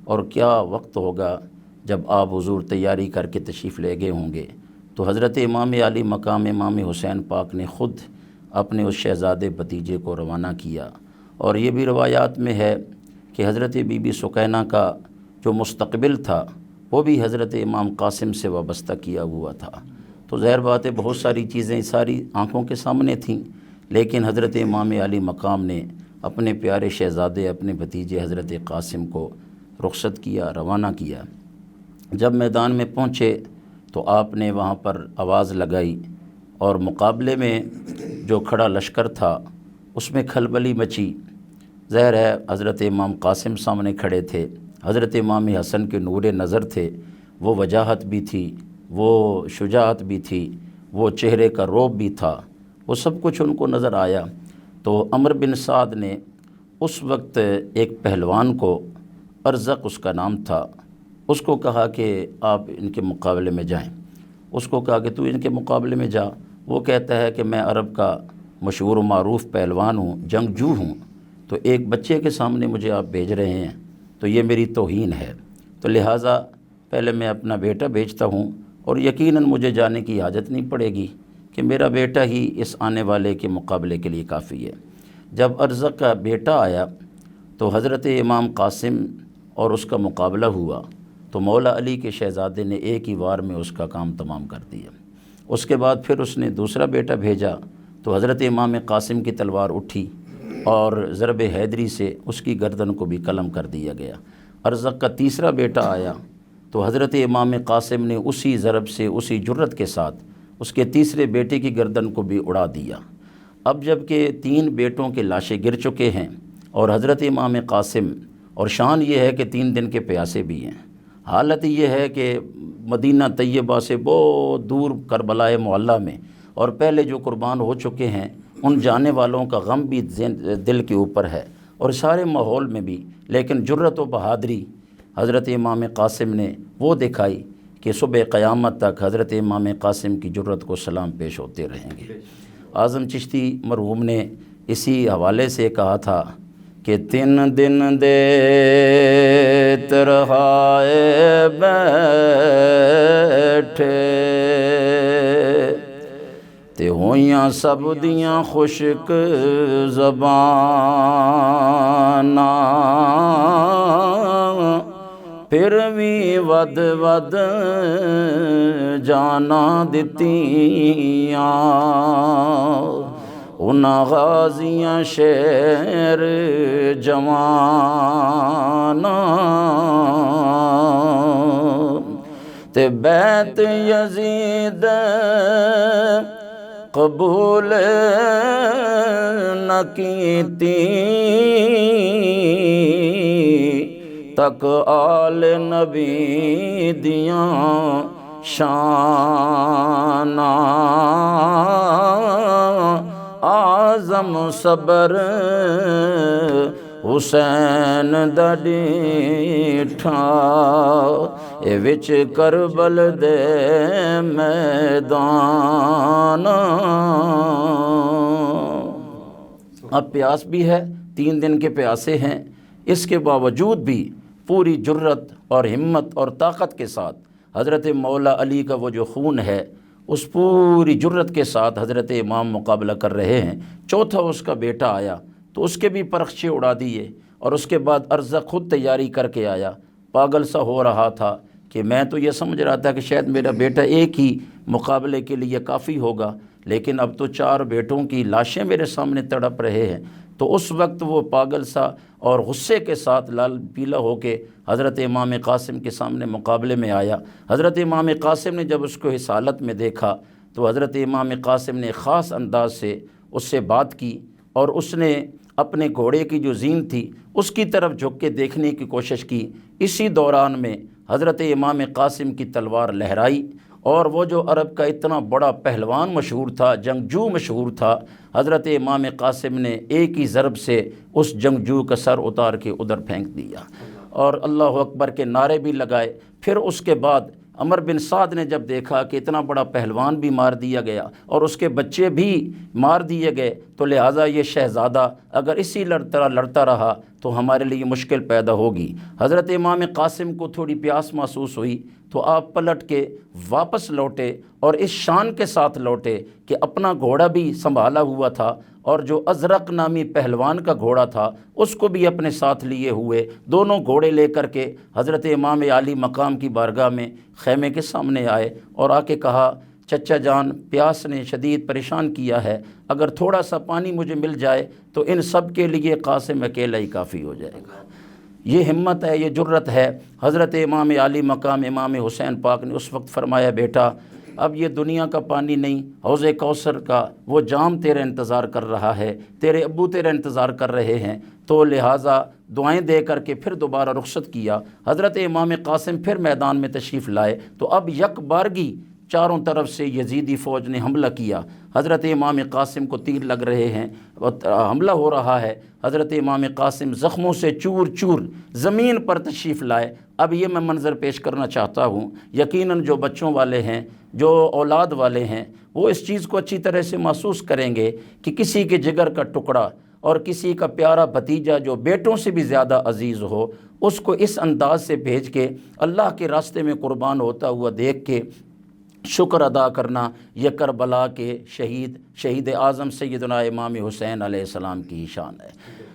اور کیا وقت ہوگا جب آپ حضور تیاری کر کے تشریف لے گئے ہوں گے تو حضرت امام علی مقام امام حسین پاک نے خود اپنے اس شہزادے بھتیجے کو روانہ کیا۔ اور یہ بھی روایات میں ہے کہ حضرت بی بی سکینہ کا جو مستقبل تھا وہ بھی حضرت امام قاسم سے وابستہ کیا ہوا تھا۔ تو ظاہر بات ہے بہت ساری چیزیں ساری آنکھوں کے سامنے تھیں، لیکن حضرت امام علی مقام نے اپنے پیارے شہزادے اپنے بھتیجے حضرت قاسم کو رخصت کیا، روانہ کیا۔ جب میدان میں پہنچے تو آپ نے وہاں پر آواز لگائی اور مقابلے میں جو کھڑا لشکر تھا اس میں کھلبلی مچی۔ ظاہر ہے حضرت امام قاسم سامنے کھڑے تھے، حضرت امام حسن کے نور نظر تھے، وہ وجاہت بھی تھی، وہ شجاعت بھی تھی، وہ چہرے کا رعب بھی تھا، وہ سب کچھ ان کو نظر آیا۔ تو عمر بن سعد نے اس وقت ایک پہلوان کو، ارزق اس کا نام تھا، اس کو کہا کہ آپ ان کے مقابلے میں جائیں۔ اس کو کہا کہ تو ان کے مقابلے میں جا۔ وہ کہتا ہے کہ میں عرب کا مشہور و معروف پہلوان ہوں، جنگجو ہوں، تو ایک بچے کے سامنے مجھے آپ بھیج رہے ہیں تو یہ میری توہین ہے، تو لہٰذا پہلے میں اپنا بیٹا بھیجتا ہوں اور یقیناً مجھے جانے کی حاجت نہیں پڑے گی کہ میرا بیٹا ہی اس آنے والے کے مقابلے کے لیے کافی ہے۔ جب ارزق کا بیٹا آیا تو حضرت امام قاسم اور اس کا مقابلہ ہوا تو مولا علی کے شہزادے نے ایک ہی وار میں اس کا کام تمام کر دیا۔ اس کے بعد پھر اس نے دوسرا بیٹا بھیجا تو حضرت امام قاسم کی تلوار اٹھی اور ضرب حیدری سے اس کی گردن کو بھی قلم کر دیا گیا۔ ارزق کا تیسرا بیٹا آیا تو حضرت امام قاسم نے اسی ضرب سے، اسی جرت کے ساتھ اس کے تیسرے بیٹے کی گردن کو بھی اڑا دیا۔ اب جب کہ 3 بیٹوں کے لاشیں گر چکے ہیں اور حضرت امام قاسم، اور شان یہ ہے کہ 3 دن کے پیاسے بھی ہیں، حالت یہ ہے کہ مدینہ طیبہ سے بہت دور کربلا معلیٰ میں، اور پہلے جو قربان ہو چکے ہیں ان جانے والوں کا غم بھی دل کے اوپر ہے اور سارے ماحول میں بھی، لیکن جرت و بہادری حضرت امام قاسم نے وہ دکھائی کہ صبح قیامت تک حضرت امام قاسم کی جرت کو سلام پیش ہوتے رہیں گے۔ اعظم چشتی مرحوم نے اسی حوالے سے کہا تھا کہ 3 دن دے ترہائے بیٹھے تے ہویاں سب دیاں خشک زباناں، پھر بھی ود ود جانا دتیاں، انہاں غازیاں شیر جواناں، تے بیت یزید قبول نہ کیتی، تک آل نبی دیاں شاناں، اعظم صبر حسین دا ڈیٹھا، اے وچ کربل دے میدان۔ اب پیاس بھی ہے، 3 دن کے پیاسے ہیں، اس کے باوجود بھی پوری جرت اور ہمت اور طاقت کے ساتھ حضرت مولا علی کا وہ جو خون ہے اس پوری جرت کے ساتھ حضرت امام مقابلہ کر رہے ہیں۔ چوتھا اس کا بیٹا آیا تو اس کے بھی پرخچے اڑا دیے، اور اس کے بعد ارزق خود تیاری کر کے آیا، پاگل سا ہو رہا تھا کہ میں تو یہ سمجھ رہا تھا کہ شاید میرا بیٹا ایک ہی مقابلے کے لیے کافی ہوگا، لیکن اب تو 4 بیٹوں کی لاشیں میرے سامنے تڑپ رہے ہیں۔ تو اس وقت وہ پاگل سا اور غصے کے ساتھ لال پیلا ہو کے حضرت امام قاسم کے سامنے مقابلے میں آیا۔ حضرت امام قاسم نے جب اس کو اس حالت میں دیکھا تو حضرت امام قاسم نے خاص انداز سے اس سے بات کی اور اس نے اپنے گھوڑے کی جو زین تھی اس کی طرف جھک کے دیکھنے کی کوشش کی۔ اسی دوران میں حضرت امام قاسم کی تلوار لہرائی اور وہ جو عرب کا اتنا بڑا پہلوان مشہور تھا، جنگجو مشہور تھا، حضرت امام قاسم نے ایک ہی ضرب سے اس جنگجو کا سر اتار کے ادھر پھینک دیا اور اللہ اکبر کے نعرے بھی لگائے۔ پھر اس کے بعد عمر بن سعد نے جب دیکھا کہ اتنا بڑا پہلوان بھی مار دیا گیا اور اس کے بچے بھی مار دیے گئے، تو لہٰذا یہ شہزادہ اگر اسی طرح لڑتا رہا تو ہمارے لیے مشکل پیدا ہوگی۔ حضرت امام قاسم کو تھوڑی پیاس محسوس ہوئی تو آپ پلٹ کے واپس لوٹے اور اس شان کے ساتھ لوٹے کہ اپنا گھوڑا بھی سنبھالا ہوا تھا اور جو ازرق نامی پہلوان کا گھوڑا تھا اس کو بھی اپنے ساتھ لیے ہوئے، دونوں گھوڑے لے کر کے حضرت امام عالی مقام کی بارگاہ میں خیمے کے سامنے آئے اور آ کے کہا، چچا جان پیاس نے شدید پریشان کیا ہے، اگر تھوڑا سا پانی مجھے مل جائے تو ان سب کے لیے قاسم اکیلا ہی کافی ہو جائے گا۔ یہ ہمت ہے، یہ جرت ہے۔ حضرت امام عالی مقام امام حسین پاک نے اس وقت فرمایا، بیٹا اب یہ دنیا کا پانی نہیں، حوض کوثر کا وہ جام تیرا انتظار کر رہا ہے، تیرے ابو تیرا انتظار کر رہے ہیں، تو لہٰذا دعائیں دے کر کے پھر دوبارہ رخصت کیا۔ حضرت امام قاسم پھر میدان میں تشریف لائے تو اب یک بارگی چاروں طرف سے یزیدی فوج نے حملہ کیا۔ حضرت امام قاسم کو تیر لگ رہے ہیں، حملہ ہو رہا ہے۔ حضرت امام قاسم زخموں سے چور چور زمین پر تشریف لائے۔ اب یہ میں منظر پیش کرنا چاہتا ہوں، یقیناً جو بچوں والے ہیں، جو اولاد والے ہیں، وہ اس چیز کو اچھی طرح سے محسوس کریں گے کہ کسی کے جگر کا ٹکڑا اور کسی کا پیارا بھتیجا جو بیٹوں سے بھی زیادہ عزیز ہو، اس کو اس انداز سے بھیج کے اللہ کے راستے میں قربان ہوتا ہوا دیکھ کے شکر ادا کرنا، یہ کربلا کے شہید اعظم سیدنا امام حسین علیہ السلام کی شان ہے۔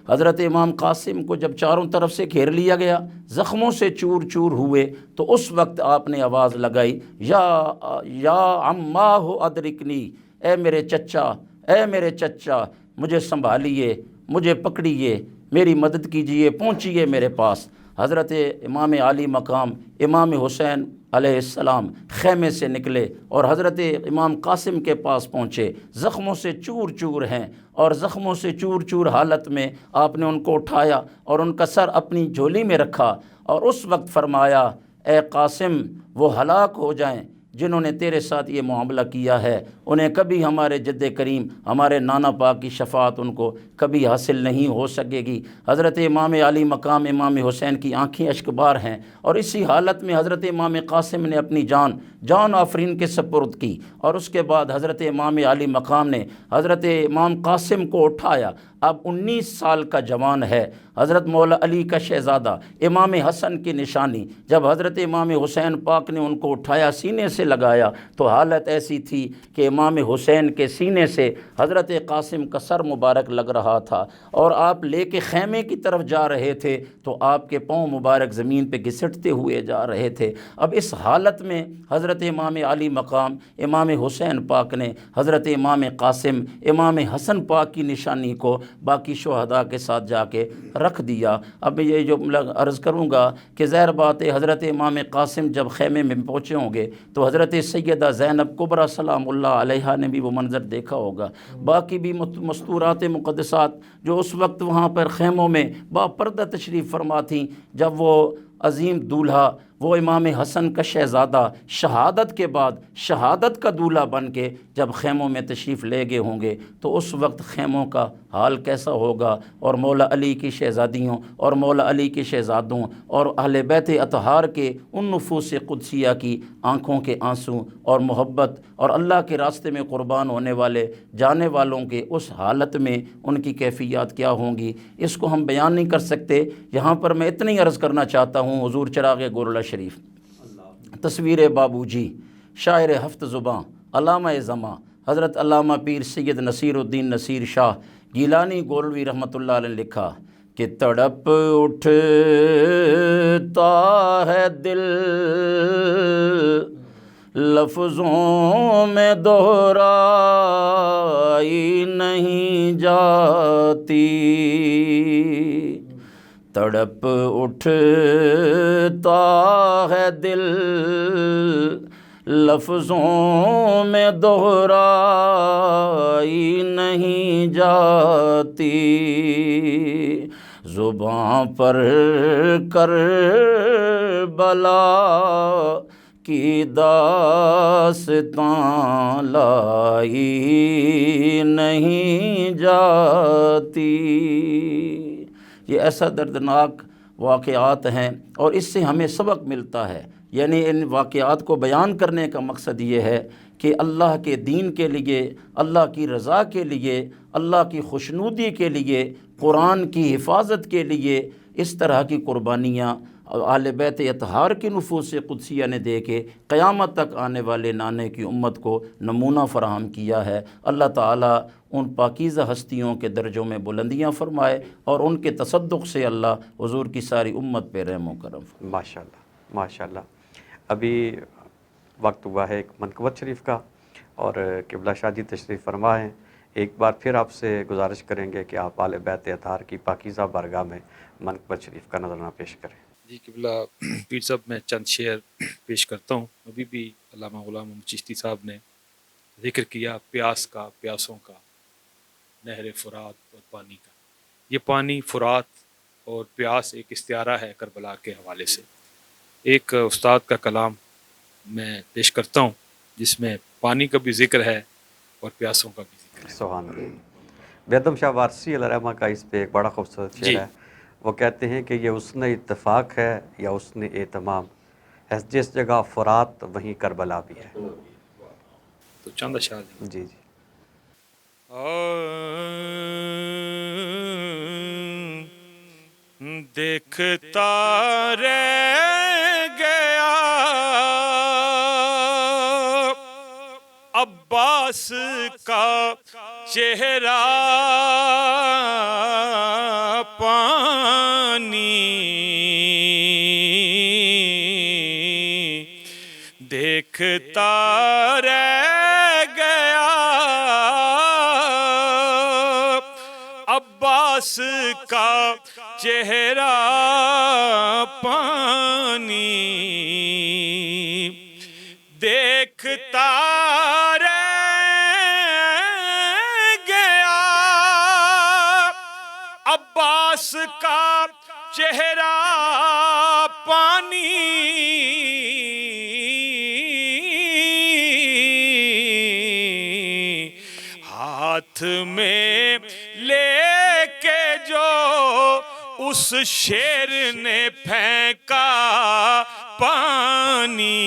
حضرت امام قاسم کو جب چاروں طرف سے گھیر لیا گیا، زخموں سے چور چور ہوئے، تو اس وقت آپ نے آواز لگائی، یا عماہ ادرکنی، اے میرے چچا، اے میرے چچا، مجھے سنبھالیے، مجھے پکڑیے، میری مدد کیجیے، پہنچیے میرے پاس۔ حضرت امام عالی مقام امام حسین علیہ السلام خیمے سے نکلے اور حضرت امام قاسم کے پاس پہنچے۔ زخموں سے چور چور ہیں اور زخموں سے چور چور حالت میں آپ نے ان کو اٹھایا اور ان کا سر اپنی جھولی میں رکھا اور اس وقت فرمایا، اے قاسم، وہ ہلاک ہو جائیں جنہوں نے تیرے ساتھ یہ معاملہ کیا ہے، انہیں کبھی ہمارے جد کریم ہمارے نانا پاک کی شفاعت ان کو کبھی حاصل نہیں ہو سکے گی۔ حضرت امام عالی مقام امام حسین کی آنکھیں اشکبار ہیں اور اسی حالت میں حضرت امام قاسم نے اپنی جان آفرین کے سپرد کی اور اس کے بعد حضرت امام عالی مقام نے حضرت امام قاسم کو اٹھایا۔ اب 19 سال کا جوان ہے، حضرت مولا علی کا شہزادہ، امام حسن کی نشانی۔ جب حضرت امام حسین پاک نے ان کو اٹھایا، سینے سے لگایا، تو حالت ایسی تھی کہ امام حسین کے سینے سے حضرت قاسم کا سر مبارک لگ رہا تھا اور آپ لے کے خیمے کی طرف جا رہے تھے تو آپ کے پاؤں مبارک زمین پہ گھسٹتے ہوئے جا رہے تھے۔ اب اس حالت میں حضرت امام عالی مقام امام حسین پاک نے حضرت امام قاسم امام حسن پاک کی نشانی کو باقی شہداء کے ساتھ جا کے رکھ دیا۔ اب یہ جو عرض کروں گا کہ ظاہر بات ہے، حضرت امام قاسم جب خیمے میں پہنچے ہوں گے تو حضرت سیدہ زینب کبریٰ سلام اللہ علیہا نے بھی وہ منظر دیکھا ہوگا۔ باقی بھی مستورات مقدسات جو اس وقت وہاں پر خیموں میں باپردہ تشریف فرما تھیں، جب وہ عظیم دولہا، وہ امام حسن کا شہزادہ شہادت کے بعد شہادت کا دولہا بن کے جب خیموں میں تشریف لے گئے ہوں گے تو اس وقت خیموں کا حال کیسا ہوگا، اور مولا علی کی شہزادیوں اور مولا علی کے شہزادوں اور اہل بیت اطہار کے ان نفوس قدسیہ کی آنکھوں کے آنسو اور محبت اور اللہ کے راستے میں قربان ہونے والے جانے والوں کے اس حالت میں ان کی کیفیات کیا ہوں گی، اس کو ہم بیان نہیں کر سکتے۔ یہاں پر میں اتنی عرض کرنا چاہتا ہوں، حضور چراغ گولڑہ شریف، تصویر بابو جی، شاعر ہفت زباں، علامہ زماں حضرت علامہ پیر سید نصیر الدین نصیر شاہ گیلانی گولوی رحمۃ اللہ علیہ نے لکھا کہ تڑپ اٹھتا ہے دل لفظوں میں دہرائی نہیں جاتی، تڑپ اٹھتا ہے دل لفظوں میں دہرائی نہیں جاتی، زباں پر کربلا کی داستاں لائی نہیں جاتی۔ یہ ایسا دردناک واقعات ہیں، اور اس سے ہمیں سبق ملتا ہے۔ یعنی ان واقعات کو بیان کرنے کا مقصد یہ ہے کہ اللہ کے دین کے لیے، اللہ کی رضا کے لیے، اللہ کی خوشنودی کے لیے، قرآن کی حفاظت کے لیے اس طرح کی قربانیاں اہل بیت اطہار کی نفوس قدسیہ نے دے کے قیامت تک آنے والے نانے کی امت کو نمونہ فراہم کیا ہے۔ اللہ تعالیٰ ان پاکیزہ ہستیوں کے درجوں میں بلندیاں فرمائے، اور ان کے تصدق سے اللہ حضور کی ساری امت پہ رحم و کرم فرمائے۔ ماشاءاللہ ماشاءاللہ۔ ابھی وقت ہوا ہے ایک منقبت شریف کا، اور قبلہ شاہ جی تشریف فرما ہیں۔ ایک بار پھر آپ سے گزارش کریں گے کہ آپ اہل بیت اطہار کی پاکیزہ بارگاہ میں منقبت شریف کا نذرانہ پیش کریں۔ جی قبلہ پیر صاحب، میں چند شعر پیش کرتا ہوں۔ ابھی بھی علامہ غلام محمد چشتی صاحب نے ذکر کیا پیاس کا، پیاسوں کا، نہر فرات اور پانی کا۔ یہ پانی، فرات اور پیاس ایک استعارہ ہے کربلا کے حوالے سے۔ ایک استاد کا کلام میں پیش کرتا ہوں جس میں پانی کا بھی ذکر ہے اور پیاسوں کا بھی ذکر ہے۔ سبحان اللہ۔ بیدم شاہ وارسی علیہ رحمہ کا اس پہ ایک بڑا خوبصورت شعر ہے۔ وہ کہتے ہیں کہ یہ حسن اتفاق ہے یا حسن اہتمام ہے، جس جگہ فرات وہیں کربلا بھی ہے۔ تو چند اشعار ہیں۔ جی جی۔ دیکھتا رہ گیا عباس کا چہرہ پانی، دیکھتا رہ گیا عباس کا چہرہ پانی، دیکھتا عباس کا چہرہ پانی، ہاتھ میں لے کے جو اس شیر نے پھینکا پانی،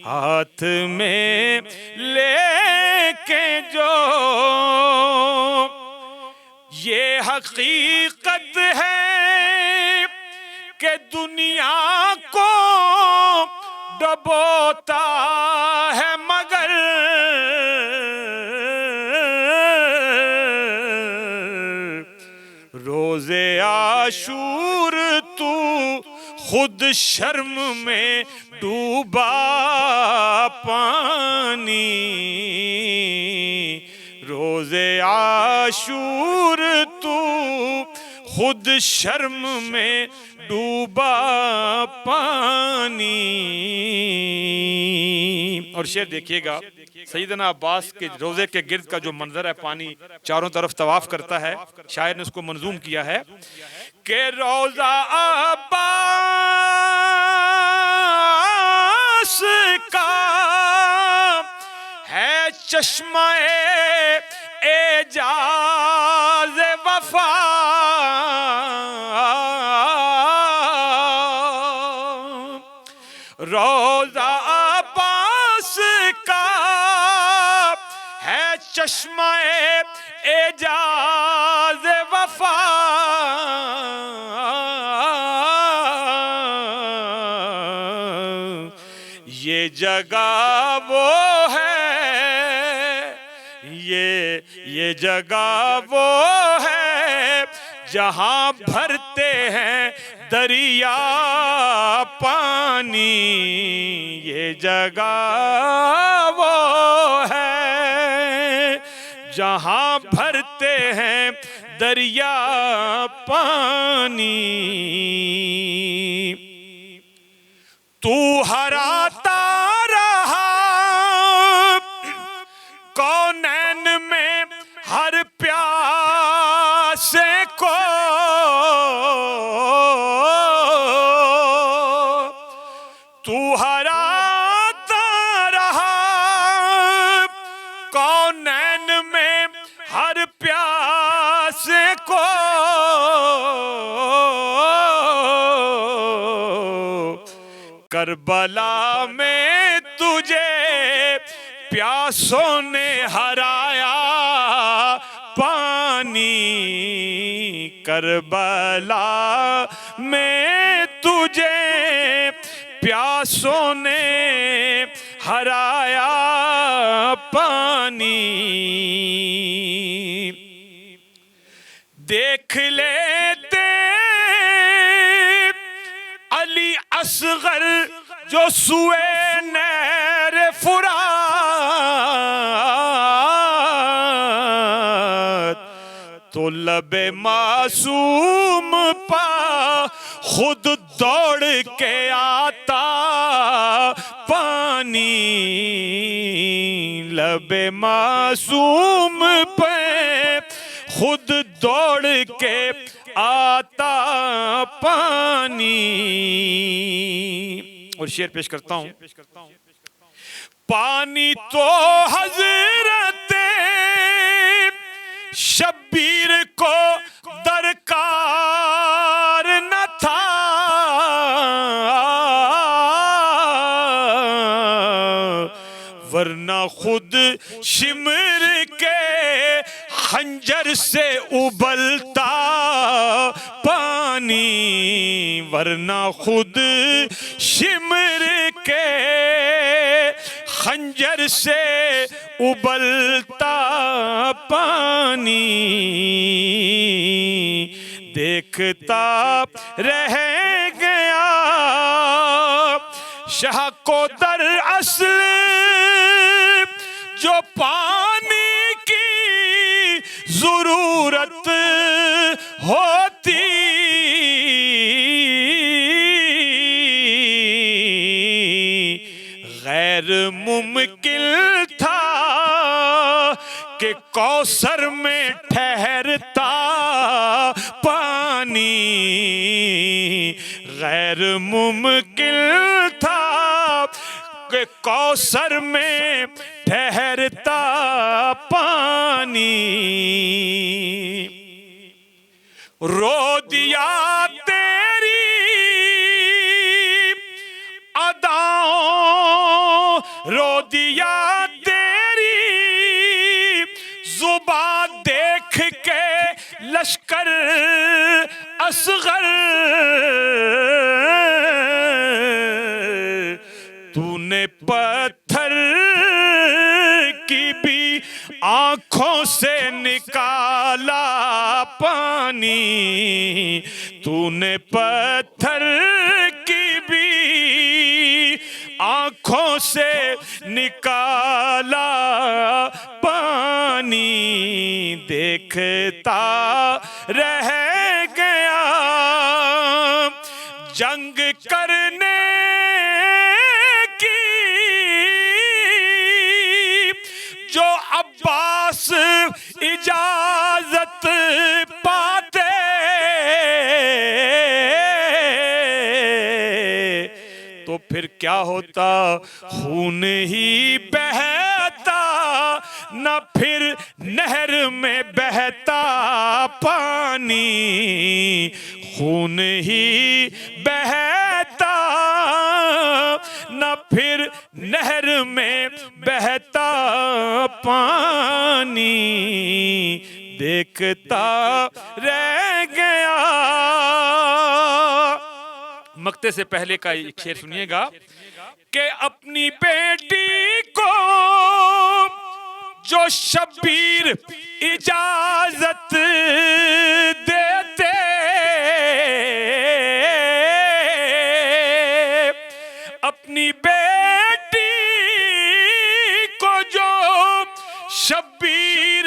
ہاتھ میں لے کے جو یہ حقیقت ہے کہ دنیا کو ڈبوتا ہے مگر روز عاشور تو خود شرم میں ڈوبا پانی، روز عاشور تو خود شرم میں ڈوبا پانی۔ اور شعر دیکھیے گا، سیدنا عباس کے روزے کے گرد کا جو منظر ہے، پانی چاروں طرف طواف کرتا ہے، شاعر نے اس کو منظوم کیا ہے کہ روزہ عباس کا ہے چشمہ اعجاز وفا، روزہ عباس کا ہے چشمہ اعجاز وفا، یہ جگہ وہ ہے، یہ جگہ وہ ہے جہاں بھرتے ہیں دریا پانی، یہ جگہ وہ ہے جہاں بھرتے ہیں دریا پانی، تو ہراتا رہا کونین میں ہر پیاسے کو، تو ہراتا رہا کونین میں ہر پیاسے کو، کربلا میں تجھے پیاسوں نے ہرایا پانی، کربلا میں تجھے پیاسوں نے ہرایا پانی، دیکھ لیتے علی اصغر جو سوئے نہر فرات، تو لب معصوم پا خود دوڑ کے آتا پانی، لب معصوم پہ خود دوڑ کے آتا پانی۔ اور شعر پیش کرتا ہوں، پانی تو حضرت شبیر کو درکار نہ تھا، ورنہ خود شمر کے خنجر سے ابلتا پانی، ورنہ خود شمر کے خنجر سے ابلتا پانی، دیکھتا رہ گیا شاہ کو در اصل جو پانی کی ضرورت ہوتی، غیر ممکن تھا کہ کوثر میں ٹھہرتا پانی، غیر ممکن تھا کہ کوثر میں ٹھہرتا پانی، رو دیا تیری اداؤں، رو دیا تیری زبان دیکھ کے لشکر اصغر، تو نے پتھر کی بھی آنکھوں سے نکالا پانی، تو نے پتھر کی بھی آنکھوں سے نکالا پانی، دیکھتا رہ گیا جنگ کرنے کی جو عباس اجازت پاتے، تو پھر کیا ہوتا خون ہی بہتا، نہ پھر نہر میں بہتا پانی، خون ہی بہتا نہ پھر نہر میں بہتا پانی، دیکھتا رہ گیا۔ مقطع سے پہلے کا ایک شعر سنیے گا کہ اپنی بیٹی کو جو شبیر اجازت دیتے، اپنی بیٹی کو جو شبیر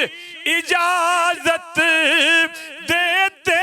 اجازت دیتے،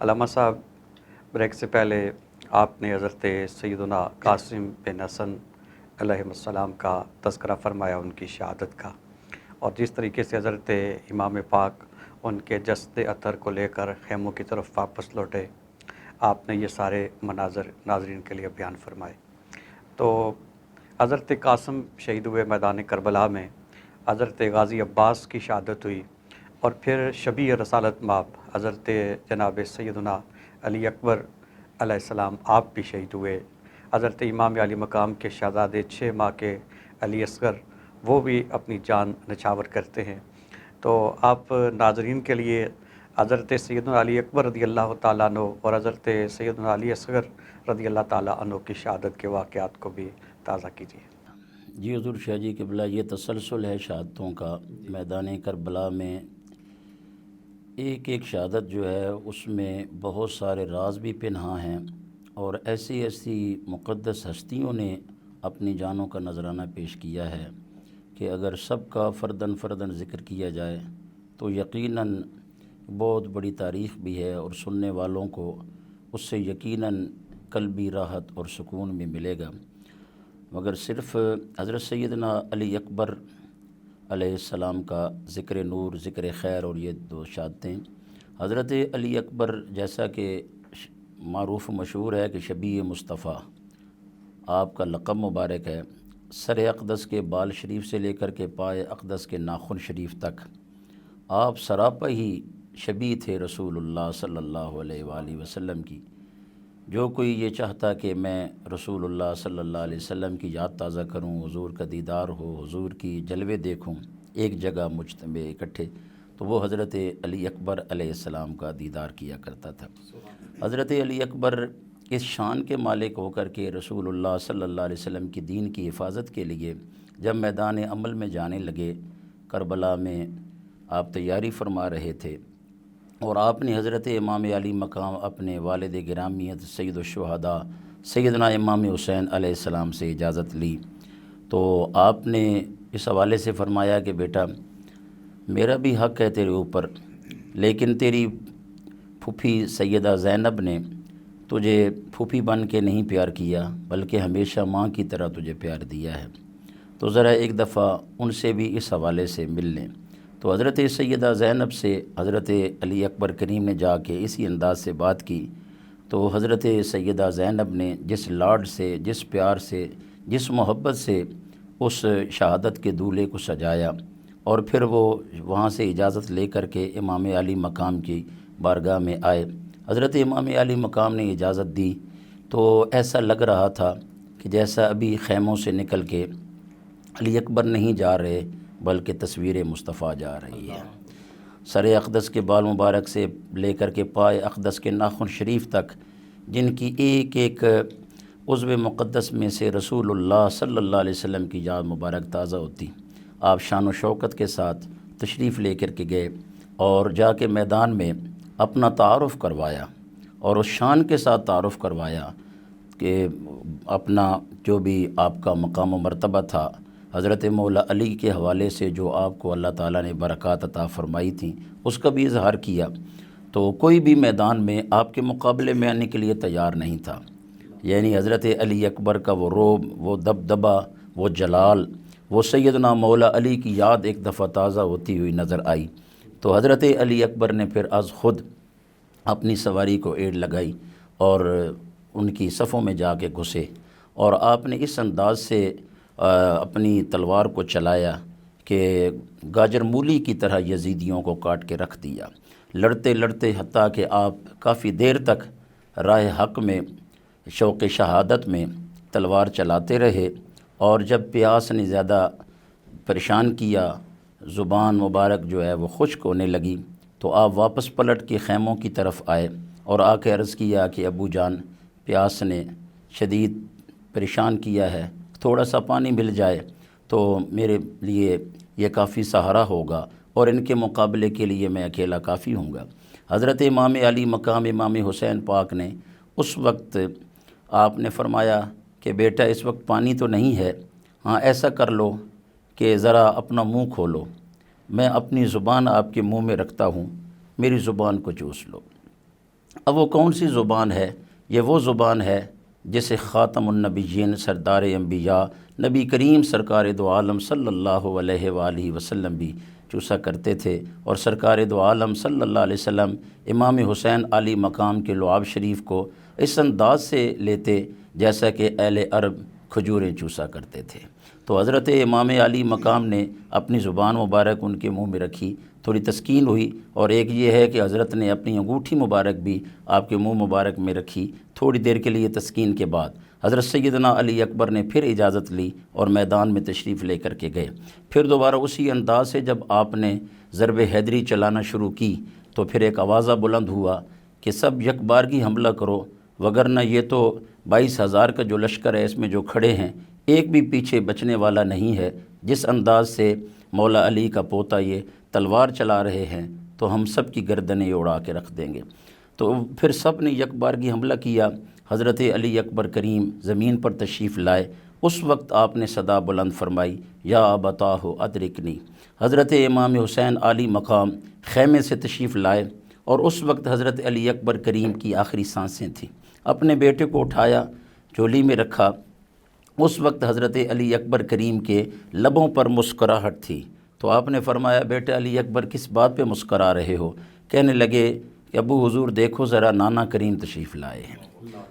علامہ صاحب، بریک سے پہلے آپ نے حضرت سیدنا قاسم بن حسن علیہ السلام کا تذکرہ فرمایا، ان کی شہادت کا، اور جس طریقے سے حضرت امام پاک ان کے جسد اطہر کو لے کر خیموں کی طرف واپس لوٹے، آپ نے یہ سارے مناظر ناظرین کے لیے بیان فرمائے۔ تو حضرت قاسم شہید ہوئے میدان کربلا میں، حضرت غازی عباس کی شہادت ہوئی، اور پھر شبیہ رسالت مآب حضرت جناب سیدنا علی اکبر علیہ السلام آپ بھی شہید ہوئے۔ حضرت امام علی مقام کے شہزادے 6 ماہ کے علی اصغر، وہ بھی اپنی جان نچھاور کرتے ہیں۔ تو آپ ناظرین کے لیے حضرت سیدنا علی اکبر رضی اللہ تعالیٰ عنہ اور حضرت سیدنا علی اصغر رضی اللہ تعالیٰ عنہ کی شہادت کے واقعات کو بھی تازہ کیجیے۔ جی حضور شاہ جی قبلہ، یہ تسلسل ہے شہادتوں کا۔ میدان کربلا میں ایک ایک شہادت جو ہے اس میں بہت سارے راز بھی پنہاں ہیں، اور ایسی ایسی مقدس ہستیوں نے اپنی جانوں کا نذرانہ پیش کیا ہے کہ اگر سب کا فرداً فرداً ذکر کیا جائے تو یقیناً بہت بڑی تاریخ بھی ہے، اور سننے والوں کو اس سے یقیناً قلبی راحت اور سکون بھی ملے گا۔ مگر صرف حضرت سیدنا علی اکبر علیہ السلام کا ذکر نور، ذکر خیر، اور یہ 2 شہادتیں، حضرت علی اکبر جیسا کہ معروف و مشہور ہے کہ شبیہ مصطفیٰ آپ کا لقب مبارک ہے، سر اقدس کے بال شریف سے لے کر کے پائے اقدس کے ناخن شریف تک آپ سراپا ہی شبیہ تھے رسول اللہ صلی اللہ علیہ وآلہ وسلم کی۔ جو کوئی یہ چاہتا کہ میں رسول اللہ صلی اللہ علیہ وسلم کی یاد تازہ کروں، حضور کا دیدار ہو، حضور کی جلوے دیکھوں ایک جگہ مجتمع اکٹھے، تو وہ حضرت علی اکبر علیہ السلام کا دیدار کیا کرتا تھا۔ حضرت علی اکبر اس شان کے مالک ہو کر کے رسول اللہ صلی اللہ علیہ وسلم کی دین کی حفاظت کے لیے جب میدان عمل میں جانے لگے، کربلا میں آپ تیاری فرما رہے تھے، اور آپ نے حضرت امام علی مقام اپنے والد گرامیت سید الشہداء سیدنا امام حسین علیہ السلام سے اجازت لی، تو آپ نے اس حوالے سے فرمایا کہ بیٹا میرا بھی حق ہے تیرے اوپر، لیکن تیری پھوپھی سیدہ زینب نے تجھے پھوپھی بن کے نہیں پیار کیا، بلکہ ہمیشہ ماں کی طرح تجھے پیار دیا ہے، تو ذرا ایک دفعہ ان سے بھی اس حوالے سے مل لیں۔ تو حضرت سیدہ زینب سے حضرت علی اکبر کریم نے جا کے اسی انداز سے بات کی، تو حضرت سیدہ زینب نے جس لاڈ سے، جس پیار سے، جس محبت سے اس شہادت کے دولے کو سجایا، اور پھر وہ وہاں سے اجازت لے کر کے امام علی مقام کی بارگاہ میں آئے۔ حضرت امام علی مقام نے اجازت دی تو ایسا لگ رہا تھا کہ جیسا ابھی خیموں سے نکل کے علی اکبر نہیں جا رہے بلکہ تصویر مصطفیٰ جا رہی ہے۔ سر اقدس کے بال مبارک سے لے کر کے پائے اقدس کے ناخن شریف تک، جن کی ایک ایک عضو مقدس میں سے رسول اللہ صلی اللہ علیہ وسلم کی یاد مبارک تازہ ہوتی، آپ شان و شوکت کے ساتھ تشریف لے کر کے گئے اور جا کے میدان میں اپنا تعارف کروایا، اور اس شان کے ساتھ تعارف کروایا کہ اپنا جو بھی آپ کا مقام و مرتبہ تھا حضرت مولا علی کے حوالے سے جو آپ کو اللہ تعالیٰ نے برکات عطا فرمائی تھیں، اس کا بھی اظہار کیا۔ تو کوئی بھی میدان میں آپ کے مقابلے میں آنے کے لیے تیار نہیں تھا، یعنی حضرت علی اکبر کا وہ روب، وہ دبدبہ، وہ جلال، وہ سیدنا مولا علی کی یاد ایک دفعہ تازہ ہوتی ہوئی نظر آئی۔ تو حضرت علی اکبر نے پھر از خود اپنی سواری کو ایڑ لگائی اور ان کی صفوں میں جا کے گھسے، اور آپ نے اس انداز سے اپنی تلوار کو چلایا کہ گاجر مولی کی طرح یزیدیوں کو کاٹ کے رکھ دیا، لڑتے لڑتے حتیٰ کہ آپ کافی دیر تک راہ حق میں شوق شہادت میں تلوار چلاتے رہے، اور جب پیاس نے زیادہ پریشان کیا، زبان مبارک جو ہے وہ خشک ہونے لگی، تو آپ واپس پلٹ کے خیموں کی طرف آئے اور آ کے عرض کیا کہ ابو جان پیاس نے شدید پریشان کیا ہے، تھوڑا سا پانی مل جائے تو میرے لیے یہ کافی سہارا ہوگا، اور ان کے مقابلے کے لیے میں اکیلا کافی ہوں گا۔ حضرت امام علی مقام امام حسین پاک نے اس وقت آپ نے فرمایا کہ بیٹا اس وقت پانی تو نہیں ہے، ہاں ایسا کر لو کہ ذرا اپنا منہ کھولو، میں اپنی زبان آپ کے منہ میں رکھتا ہوں، میری زبان کو چوس لو۔ اب وہ کون سی زبان ہے؟ یہ وہ زبان ہے جسے خاتم النبیین سردار انبیاء نبی کریم سرکار دو عالم صلی اللہ علیہ وآلہ وسلم بھی چوسا کرتے تھے، اور سرکار دو عالم صلی اللہ علیہ وسلم امام حسین علی مقام کے لعاب شریف کو اس انداز سے لیتے جیسا کہ اہل عرب کھجوریں چوسا کرتے تھے۔ تو حضرت امام علی مقام نے اپنی زبان مبارک ان کے منہ میں رکھی، تھوڑی تسکین ہوئی، اور ایک یہ ہے کہ حضرت نے اپنی انگوٹھی مبارک بھی آپ کے منہ مبارک میں رکھی۔ تھوڑی دیر کے لیے تسکین کے بعد حضرت سیدنا علی اکبر نے پھر اجازت لی اور میدان میں تشریف لے کر کے گئے۔ پھر دوبارہ اسی انداز سے جب آپ نے ضرب حیدری چلانا شروع کی تو پھر ایک آوازہ بلند ہوا کہ سب یک بارگی حملہ کرو، وگرنہ یہ تو 22,000 کا جو لشکر ہے اس میں جو کھڑے ہیں ایک بھی پیچھے بچنے والا نہیں ہے۔ جس انداز سے مولا علی کا پوتا یہ تلوار چلا رہے ہیں تو ہم سب کی گردنیں اڑا کے رکھ دیں گے۔ تو پھر سب نے یک بارگی حملہ کیا۔ حضرت علی اکبر کریم زمین پر تشریف لائے۔ اس وقت آپ نے صدا بلند فرمائی، یا ابتاہ ادرکنی۔ حضرت امام حسین علی مقام خیمے سے تشریف لائے، اور اس وقت حضرت علی اکبر کریم کی آخری سانسیں تھیں۔ اپنے بیٹے کو اٹھایا، جھولی میں رکھا۔ اس وقت حضرت علی اکبر کریم کے لبوں پر مسکراہٹ تھی۔ تو آپ نے فرمایا، بیٹے علی اکبر کس بات پہ مسکرا رہے ہو؟ کہنے لگے کہ ابو حضور دیکھو ذرا، نانا کریم تشریف لائے ہیں،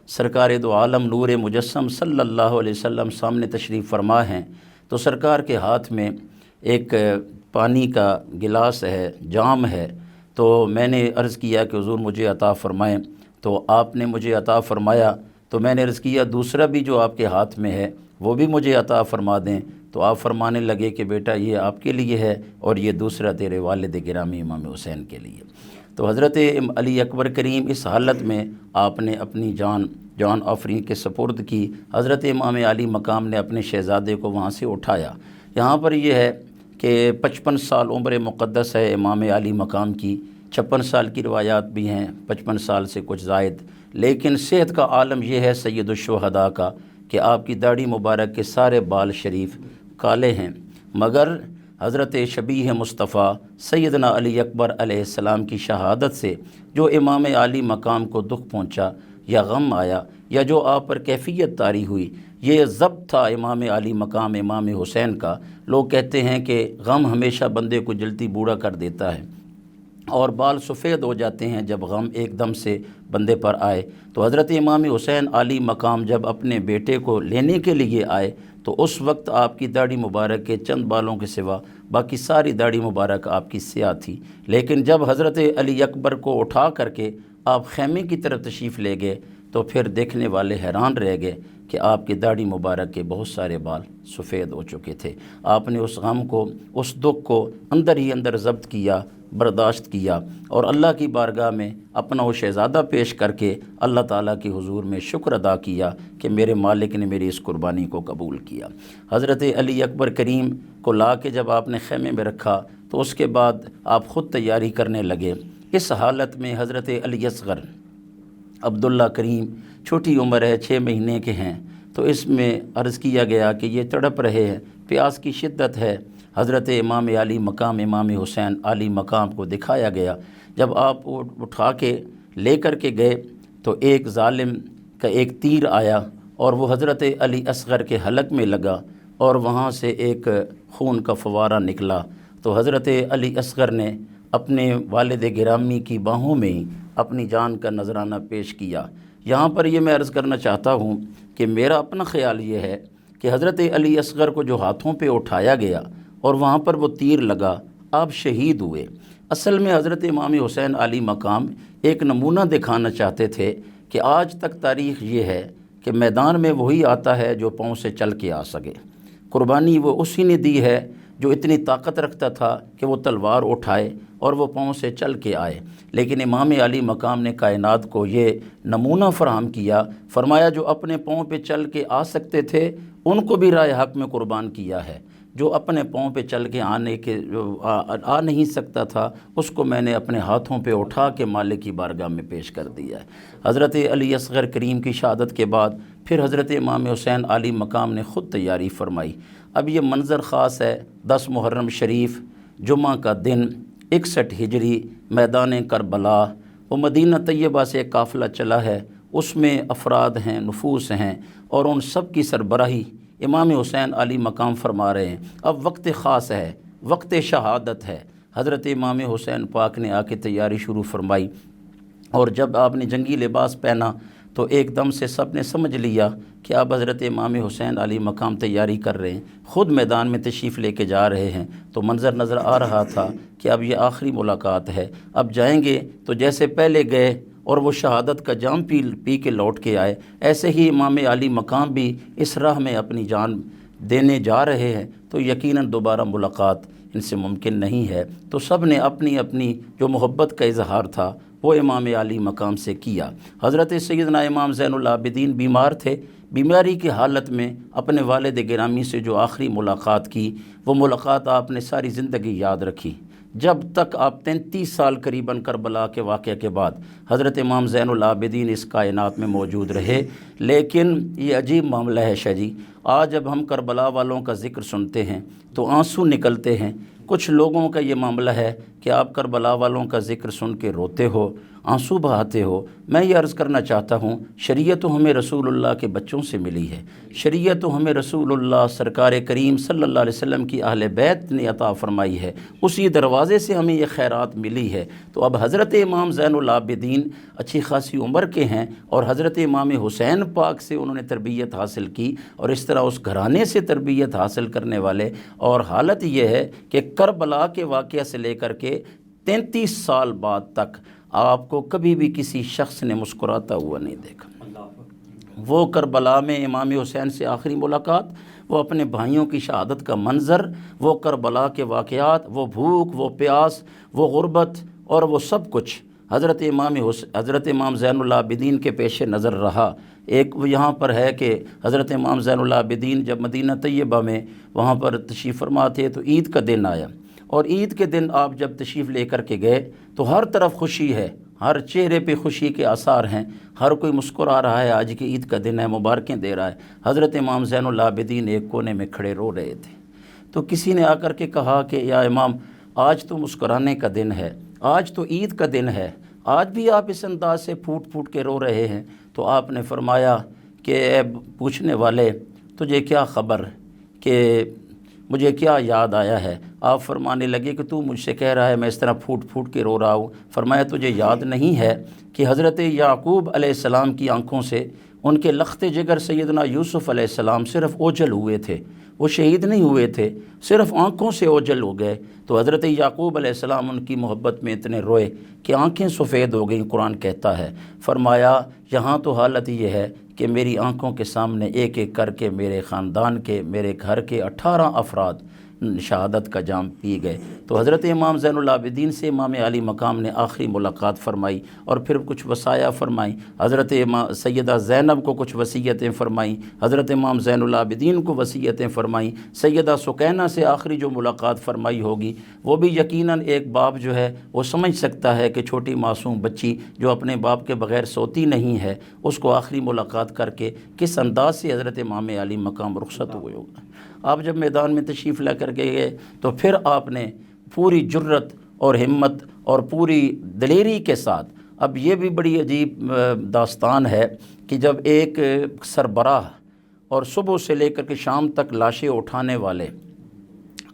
سرکار دو عالم نور مجسم صلی اللہ علیہ وسلم سامنے تشریف فرما ہیں۔ تو سرکار کے ہاتھ میں ایک پانی کا گلاس ہے، جام ہے۔ تو میں نے عرض کیا کہ حضور مجھے عطا فرمائیں، تو آپ نے مجھے عطا فرمایا۔ تو میں نے عرض کیا دوسرا بھی جو آپ کے ہاتھ میں ہے وہ بھی مجھے عطا فرما دیں۔ تو آپ فرمانے لگے کہ بیٹا یہ آپ کے لیے ہے، اور یہ دوسرا تیرے والد گرامی امام حسین کے لیے۔ تو حضرت علی اکبر کریم اس حالت میں آپ نے اپنی جان آفرین کے سپرد کی۔ حضرت امام علی مقام نے اپنے شہزادے کو وہاں سے اٹھایا۔ یہاں پر یہ ہے کہ 55 سال عمر مقدس ہے امام علی مقام کی، 56 سال کی روایات بھی ہیں، 55 سال سے کچھ زائد، لیکن صحت کا عالم یہ ہے سید الشہداء کا کہ آپ کی داڑھی مبارک کے سارے بال شریف کالے ہیں، مگر حضرت شبیہ مصطفیٰ سیدنا علی اکبر علیہ السلام کی شہادت سے جو امام علی مقام کو دکھ پہنچا یا غم آیا یا جو آپ پر کیفیت طاری ہوئی، یہ ضبط تھا امام علی مقام امام حسین کا۔ لوگ کہتے ہیں کہ غم ہمیشہ بندے کو جلدی بوڑھا کر دیتا ہے، اور بال سفید ہو جاتے ہیں جب غم ایک دم سے بندے پر آئے۔ تو حضرت امام حسین علی مقام جب اپنے بیٹے کو لینے کے لیے آئے تو اس وقت آپ کی داڑھی مبارک کے چند بالوں کے سوا باقی ساری داڑھی مبارک آپ کی سیاہ تھی۔ لیکن جب حضرت علی اکبر کو اٹھا کر کے آپ خیمے کی طرف تشریف لے گئے تو پھر دیکھنے والے حیران رہ گئے کہ آپ کی داڑھی مبارک کے بہت سارے بال سفید ہو چکے تھے۔ آپ نے اس غم کو، اس دکھ کو اندر ہی اندر ضبط کیا، برداشت کیا، اور اللہ کی بارگاہ میں اپنا وہ شہزادہ پیش کر کے اللہ تعالیٰ کی حضور میں شکر ادا کیا کہ میرے مالک نے میری اس قربانی کو قبول کیا۔ حضرت علی اکبر کریم کو لا کے جب آپ نے خیمے میں رکھا تو اس کے بعد آپ خود تیاری کرنے لگے۔ اس حالت میں حضرت علی اصغر عبداللہ کریم چھوٹی عمر ہے، 6 مہینے کے ہیں، تو اس میں عرض کیا گیا کہ یہ تڑپ رہے ہیں، پیاس کی شدت ہے۔ حضرت امام علی مقام امام حسین علی مقام کو دکھایا گیا۔ جب آپ اٹھا کے لے کر کے گئے تو ایک ظالم کا ایک تیر آیا اور وہ حضرت علی اصغر کے حلق میں لگا، اور وہاں سے ایک خون کا فوارہ نکلا۔ تو حضرت علی اصغر نے اپنے والد گرامی کی باہوں میں ہی اپنی جان کا نذرانہ پیش کیا۔ یہاں پر یہ میں عرض کرنا چاہتا ہوں کہ میرا اپنا خیال یہ ہے کہ حضرت علی اصغر کو جو ہاتھوں پہ اٹھایا گیا اور وہاں پر وہ تیر لگا، آپ شہید ہوئے۔ اصل میں حضرت امام حسین علی مقام ایک نمونہ دکھانا چاہتے تھے کہ آج تک تاریخ یہ ہے کہ میدان میں وہی آتا ہے جو پاؤں سے چل کے آ سکے۔ قربانی وہ اسی نے دی ہے جو اتنی طاقت رکھتا تھا کہ وہ تلوار اٹھائے اور وہ پاؤں سے چل کے آئے۔ لیکن امام علی مقام نے کائنات کو یہ نمونہ فراہم کیا، فرمایا جو اپنے پاؤں پہ چل کے آ سکتے تھے ان کو بھی رائے حق میں قربان کیا ہے، جو اپنے پاؤں پہ چل کے آ نہیں سکتا تھا اس کو میں نے اپنے ہاتھوں پہ اٹھا کے مالک کی بارگاہ میں پیش کر دیا ہے۔ حضرت علی اصغر کریم کی شہادت کے بعد پھر حضرت امام حسین علی مقام نے خود تیاری فرمائی۔ اب یہ منظر خاص ہے، 10 محرم شریف جمعہ کا دن، 61 ہجری، میدان کربلا، وہ مدینہ طیبہ سے ایک قافلہ چلا ہے، اس میں افراد ہیں، نفوس ہیں، اور ان سب کی سربراہی امام حسین علی مقام فرما رہے ہیں۔ اب وقت خاص ہے، وقت شہادت ہے۔ حضرت امام حسین پاک نے آ کے تیاری شروع فرمائی، اور جب آپ نے جنگی لباس پہنا تو ایک دم سے سب نے سمجھ لیا کہ اب حضرت امام حسین علی مقام تیاری کر رہے ہیں، خود میدان میں تشریف لے کے جا رہے ہیں۔ تو منظر نظر آ رہا تھا کہ اب یہ آخری ملاقات ہے، اب جائیں گے تو جیسے پہلے گئے اور وہ شہادت کا جام پی کے لوٹ کے آئے، ایسے ہی امام علی مقام بھی اس راہ میں اپنی جان دینے جا رہے ہیں، تو یقیناً دوبارہ ملاقات ان سے ممکن نہیں ہے۔ تو سب نے اپنی اپنی جو محبت کا اظہار تھا وہ امام علی مقام سے کیا۔ حضرت سیدنا امام زین العابدین بیمار تھے، بیماری کی حالت میں اپنے والد گرامی سے جو آخری ملاقات کی، وہ ملاقات آپ نے ساری زندگی یاد رکھی، جب تک آپ 33 سال قریباً کربلا کے واقعے کے بعد حضرت امام زین العابدین اس کائنات میں موجود رہے۔ لیکن یہ عجیب معاملہ ہے شاہ جی، آج جب ہم کربلا والوں کا ذکر سنتے ہیں تو آنسو نکلتے ہیں۔ کچھ لوگوں کا یہ معاملہ ہے کہ آپ کربلا والوں کا ذکر سن کے روتے ہو، آنسو بہاتے ہو۔ میں یہ عرض کرنا چاہتا ہوں، شریعت تو ہمیں رسول اللہ کے بچوں سے ملی ہے، شریعت تو ہمیں رسول اللہ سرکار کریم صلی اللہ علیہ وسلم کی اہل بیت نے عطا فرمائی ہے، اسی دروازے سے ہمیں یہ خیرات ملی ہے۔ تو اب حضرت امام زین العابدین اچھی خاصی عمر کے ہیں، اور حضرت امام حسین پاک سے انہوں نے تربیت حاصل کی، اور اس طرح اس گھرانے سے تربیت حاصل کرنے والے، اور حالت یہ ہے کہ کربلا کے واقعہ سے لے کر کے 33 سال بعد تک آپ کو کبھی بھی کسی شخص نے مسکراتا ہوا نہیں دیکھا۔ وہ کربلا میں امام حسین سے آخری ملاقات، وہ اپنے بھائیوں کی شہادت کا منظر، وہ کربلا کے واقعات، وہ بھوک، وہ پیاس، وہ غربت، اور وہ سب کچھ حضرت امام زین العابدین کے پیش نظر رہا۔ ایک یہاں پر ہے کہ حضرت امام زین العابدین جب مدینہ طیبہ میں وہاں پر تشریف فرما تھے تو عید کا دن آیا، اور عید کے دن آپ جب تشریف لے کر کے گئے تو ہر طرف خوشی ہے، ہر چہرے پہ خوشی کے آثار ہیں، ہر کوئی مسکرا رہا ہے، آج کی عید کا دن ہے، مبارکیں دے رہا ہے۔ حضرت امام زین العابدین ایک کونے میں کھڑے رو رہے تھے، تو کسی نے آ کر کے کہا کہ یا امام، آج تو مسکرانے کا دن ہے، آج تو عید کا دن ہے، آج بھی آپ اس انداز سے پھوٹ پھوٹ کے رو رہے ہیں؟ تو آپ نے فرمایا کہ اے پوچھنے والے، تجھے کیا خبر کہ مجھے کیا یاد آیا ہے؟ آپ فرمانے لگے کہ تو مجھ سے کہہ رہا ہے میں اس طرح پھوٹ پھوٹ کے رو رہا ہوں۔ فرمایا تجھے یاد نہیں ہے کہ حضرت یعقوب علیہ السلام کی آنکھوں سے ان کے لخت جگر سیدنا یوسف علیہ السلام صرف اوجھل ہوئے تھے، وہ شہید نہیں ہوئے تھے، صرف آنکھوں سے اوجھل ہو گئے۔ تو حضرت یعقوب علیہ السلام ان کی محبت میں اتنے روئے کہ آنکھیں سفید ہو گئیں، قرآن کہتا ہے۔ فرمایا یہاں تو حالت یہ ہے کہ میری آنکھوں کے سامنے ایک ایک کر کے میرے خاندان کے، میرے گھر کے 18 افراد شہادت کا جام پی گئے۔ تو حضرت امام زین العابدین سے امام علی مقام نے آخری ملاقات فرمائی، اور پھر کچھ وصایا فرمائیں۔ حضرت سیدہ زینب کو کچھ وصیتیں فرمائیں، حضرت امام زین العابدین کو وصیتیں فرمائیں۔ سیدہ سکینہ سے آخری جو ملاقات فرمائی ہوگی، وہ بھی یقیناً ایک باپ جو ہے وہ سمجھ سکتا ہے کہ چھوٹی معصوم بچی جو اپنے باپ کے بغیر سوتی نہیں ہے، اس کو آخری ملاقات کر کے کس انداز سے حضرت امام علی مقام رخصت ہوئے ہوگا۔ آپ جب میدان میں تشریف لے کر کے گئے تو پھر آپ نے پوری جرت اور ہمت اور پوری دلیری کے ساتھ، اب یہ بھی بڑی عجیب داستان ہے کہ جب ایک سربراہ اور صبح سے لے کر کے شام تک لاشیں اٹھانے والے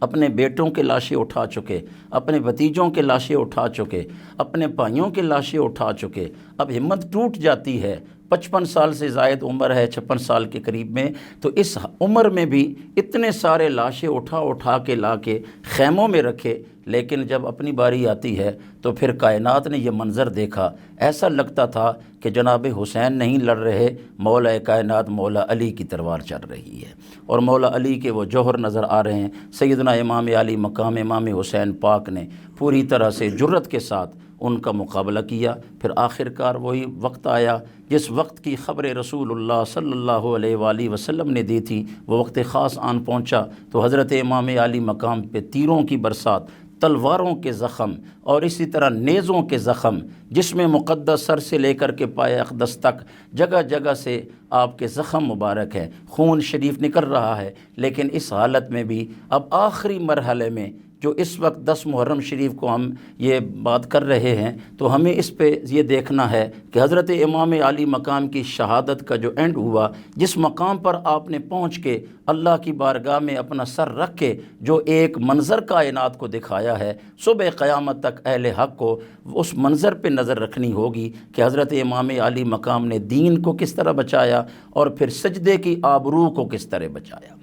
اپنے بیٹوں کے لاشیں اٹھا چکے، اپنے بھتیجوں کے لاشیں اٹھا چکے، اپنے بھائیوں کے لاشیں اٹھا چکے، اب ہمت ٹوٹ جاتی ہے۔ 55 سال سے زائد عمر ہے، 56 سال کے قریب میں، تو اس عمر میں بھی اتنے سارے لاشیں اٹھا کے لا کے خیموں میں رکھے، لیکن جب اپنی باری آتی ہے تو پھر کائنات نے یہ منظر دیکھا، ایسا لگتا تھا کہ جناب حسین نہیں لڑ رہے، مولا کائنات مولا علی کی تلوار چل رہی ہے، اور مولا علی کے وہ جوہر نظر آ رہے ہیں۔ سیدنا امام علی مقام امام حسین پاک نے پوری طرح سے جرت کے ساتھ ان کا مقابلہ کیا۔ پھر آخرکار وہی وقت آیا جس وقت کی خبر رسول اللہ صلی اللہ علیہ وآلہ وسلم نے دی تھی، وہ وقت خاص آن پہنچا تو حضرت امام علی مقام پہ تیروں کی برسات، تلواروں کے زخم اور اسی طرح نیزوں کے زخم، جس میں مقدس سر سے لے کر کے پائے اقدس تک جگہ جگہ سے آپ کے زخم مبارک ہے، خون شریف نکل رہا ہے، لیکن اس حالت میں بھی اب آخری مرحلے میں جو اس وقت 10 محرم شریف کو ہم یہ بات کر رہے ہیں، تو ہمیں اس پہ یہ دیکھنا ہے کہ حضرت امام عالی مقام کی شہادت کا جو اینڈ ہوا، جس مقام پر آپ نے پہنچ کے اللہ کی بارگاہ میں اپنا سر رکھ کے جو ایک منظر کائنات کو دکھایا ہے، صبح قیامت تک اہل حق کو اس منظر پہ نظر رکھنی ہوگی کہ حضرت امام عالی مقام نے دین کو کس طرح بچایا اور پھر سجدے کی آبرو کو کس طرح بچایا۔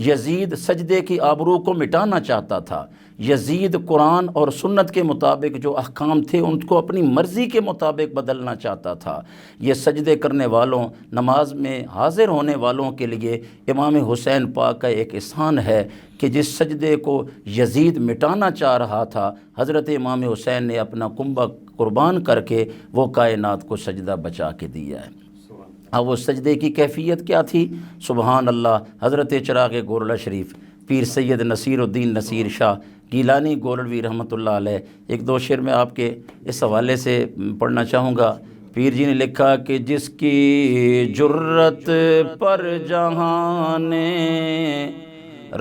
یزید سجدے کی آبرو کو مٹانا چاہتا تھا، یزید قرآن اور سنت کے مطابق جو احکام تھے ان کو اپنی مرضی کے مطابق بدلنا چاہتا تھا۔ یہ سجدے کرنے والوں، نماز میں حاضر ہونے والوں کے لیے امام حسین پاک کا ایک احسان ہے کہ جس سجدے کو یزید مٹانا چاہ رہا تھا، حضرت امام حسین نے اپنا کنبہ قربان کر کے وہ کائنات کو سجدہ بچا کے دیا ہے۔ اب وہ سجدے کی کیفیت کیا تھی؟ سبحان اللہ۔ حضرت چراغ گورڑہ شریف پیر سید نصیر الدین نصیر شاہ گیلانی گورڑوی رحمۃ اللہ علیہ، ایک دو شعر میں آپ کے اس حوالے سے پڑھنا چاہوں گا۔ پیر جی نے لکھا کہ جس کی جرت پر جہان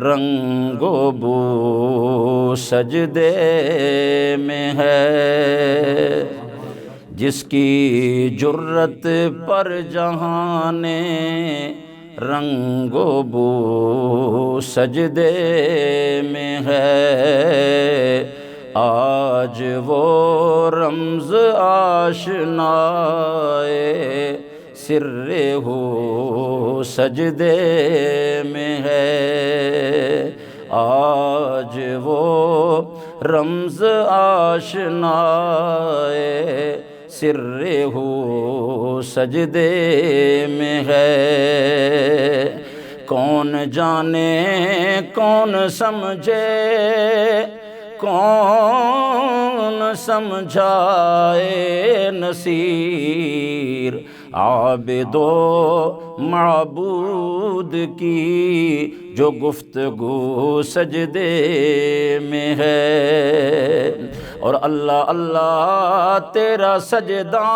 رنگ و بو سجدے میں ہے، جس کی جرت پر جہان رنگ و بو سجدے میں ہے، آج وہ رمز آشنائے سر ہو سجدے میں ہے، آج وہ رمز آشنائے سر ہو سجدے میں ہے، کون جانے کون سمجھے کون سمجھائے نصیر، عابد و معبود کی جو گفتگو سجدے میں ہے، اور اللہ اللہ تیرا سجدہ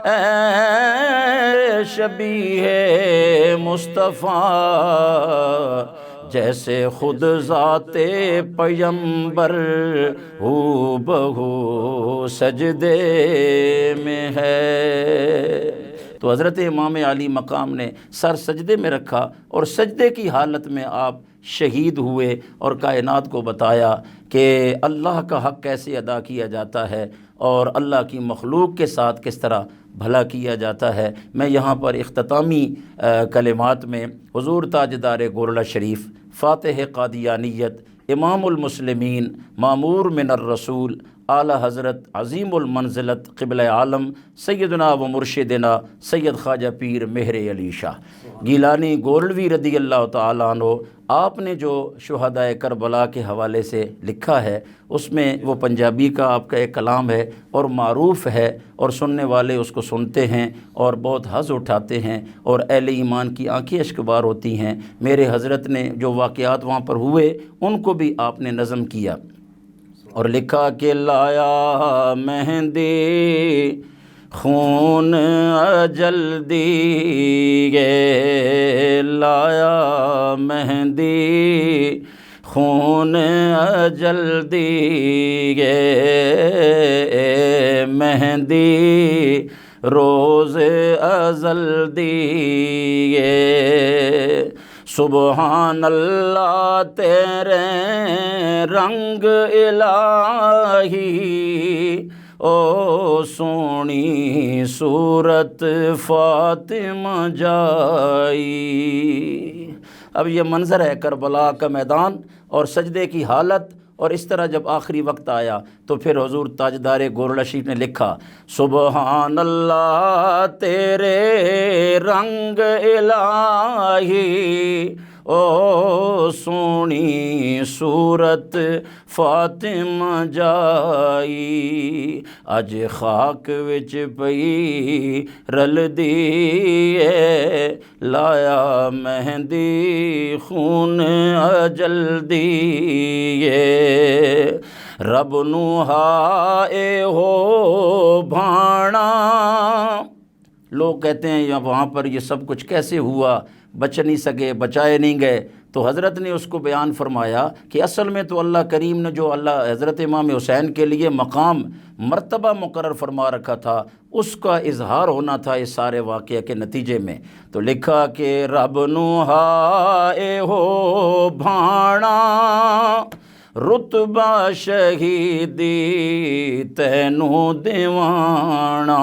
اے شبیہ مصطفیٰ، جیسے خود ذات پیمبر ہو بہو سجدے میں ہے۔ تو حضرت امام علی مقام نے سر سجدے میں رکھا اور سجدے کی حالت میں آپ شہید ہوئے اور کائنات کو بتایا کہ اللہ کا حق کیسے ادا کیا جاتا ہے اور اللہ کی مخلوق کے ساتھ کس طرح بھلا کیا جاتا ہے۔ میں یہاں پر اختتامی کلمات میں حضور تاجدار گورڑہ شریف، فاتح قادیانیت، امام المسلمین، مامور من الرسول، اعلیٰ حضرت عظیم المنزلت قبلہ عالم سیدنا و مرشدنا سید خواجہ پیر مہر علی شاہ گیلانی گورڑوی رضی اللہ تعالیٰ عنہ، آپ نے جو شہدائے کربلا کے حوالے سے لکھا ہے اس میں وہ پنجابی کا آپ کا ایک کلام ہے اور معروف ہے، اور سننے والے اس کو سنتے ہیں اور بہت حظ اٹھاتے ہیں اور اہل ایمان کی آنکھیں اشکبار ہوتی ہیں۔ میرے حضرت نے جو واقعات وہاں پر ہوئے ان کو بھی آپ نے نظم کیا اور لکھا کہ لایا مہندی خون اجل دیگے، لایا مہندی خون اجل دیگے، مہندی روز ازل دیگے، سبحان اللہ تیرے رنگ الہی او سونی صورت فاطمہ جائی۔ اب یہ منظر ہے کربلا کا میدان اور سجدے کی حالت، اور اس طرح جب آخری وقت آیا تو پھر حضور تاجدار گورڑہ شریف نے لکھا سبحان اللہ تیرے رنگ الہی او سونی صورت فاطمہ جائی، اج خاک وچ پئی رل دی لایا مہندی خون اجل دی، رب نو ہائے ہو بھانا لوگ کہتے ہیں یا وہاں پر یہ سب کچھ کیسے ہوا، بچ نہیں سکے، بچائے نہیں گئے، تو حضرت نے اس کو بیان فرمایا کہ اصل میں تو اللہ کریم نے جو اللہ حضرت امام حسین کے لیے مقام مرتبہ مقرر فرما رکھا تھا، اس کا اظہار ہونا تھا اس سارے واقعے کے نتیجے میں۔ تو لکھا کہ رب نو ہائے ہو بھانا رتبہ شہیدی تینوں دیوانا،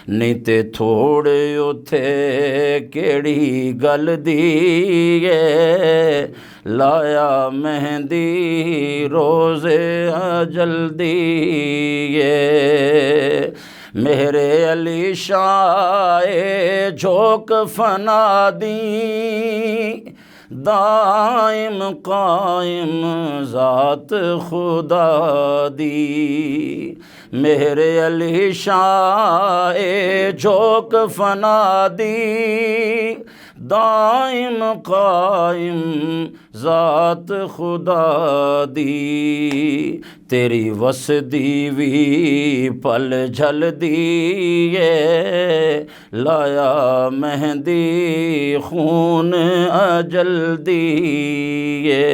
نہیں تے تھوڑے اتھے کیڑی گل دی ہے، لایا مہندی روزے جلدی ہے، میرے علی شاہ جھوک فنا دی، دائم قائم ذات خدا دی، میرے علی شاہ جھوک فنا دی، دائم قائم ذات خدا دی، تیری وسدی وی پل جھل دیے، لایا مہندی خون اجل دیے۔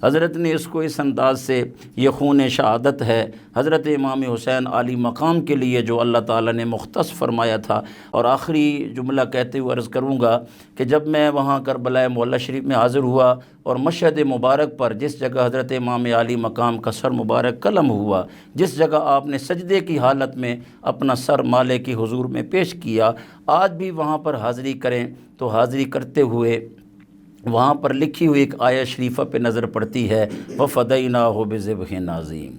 حضرت نے اس کو اس انداز سے، یہ خون شہادت ہے حضرت امام حسین عالی مقام کے لیے جو اللہ تعالیٰ نے مختص فرمایا تھا۔ اور آخری جملہ کہتے ہوئے عرض کروں گا کہ جب میں وہاں کربلا معلیٰ شریف میں حاضر ہوا اور مشہد مبارک پر جس جگہ حضرت امام عالی مقام کا سر مبارک قلم ہوا، جس جگہ آپ نے سجدے کی حالت میں اپنا سر مالے کی حضور میں پیش کیا، آج بھی وہاں پر حاضری کریں تو حاضری کرتے ہوئے وہاں پر لکھی ہوئی ایک آیہ شریفہ پہ نظر پڑتی ہے، وَفَدَيْنَاهُ بِذِبْحٍ عَظِيمٍ۔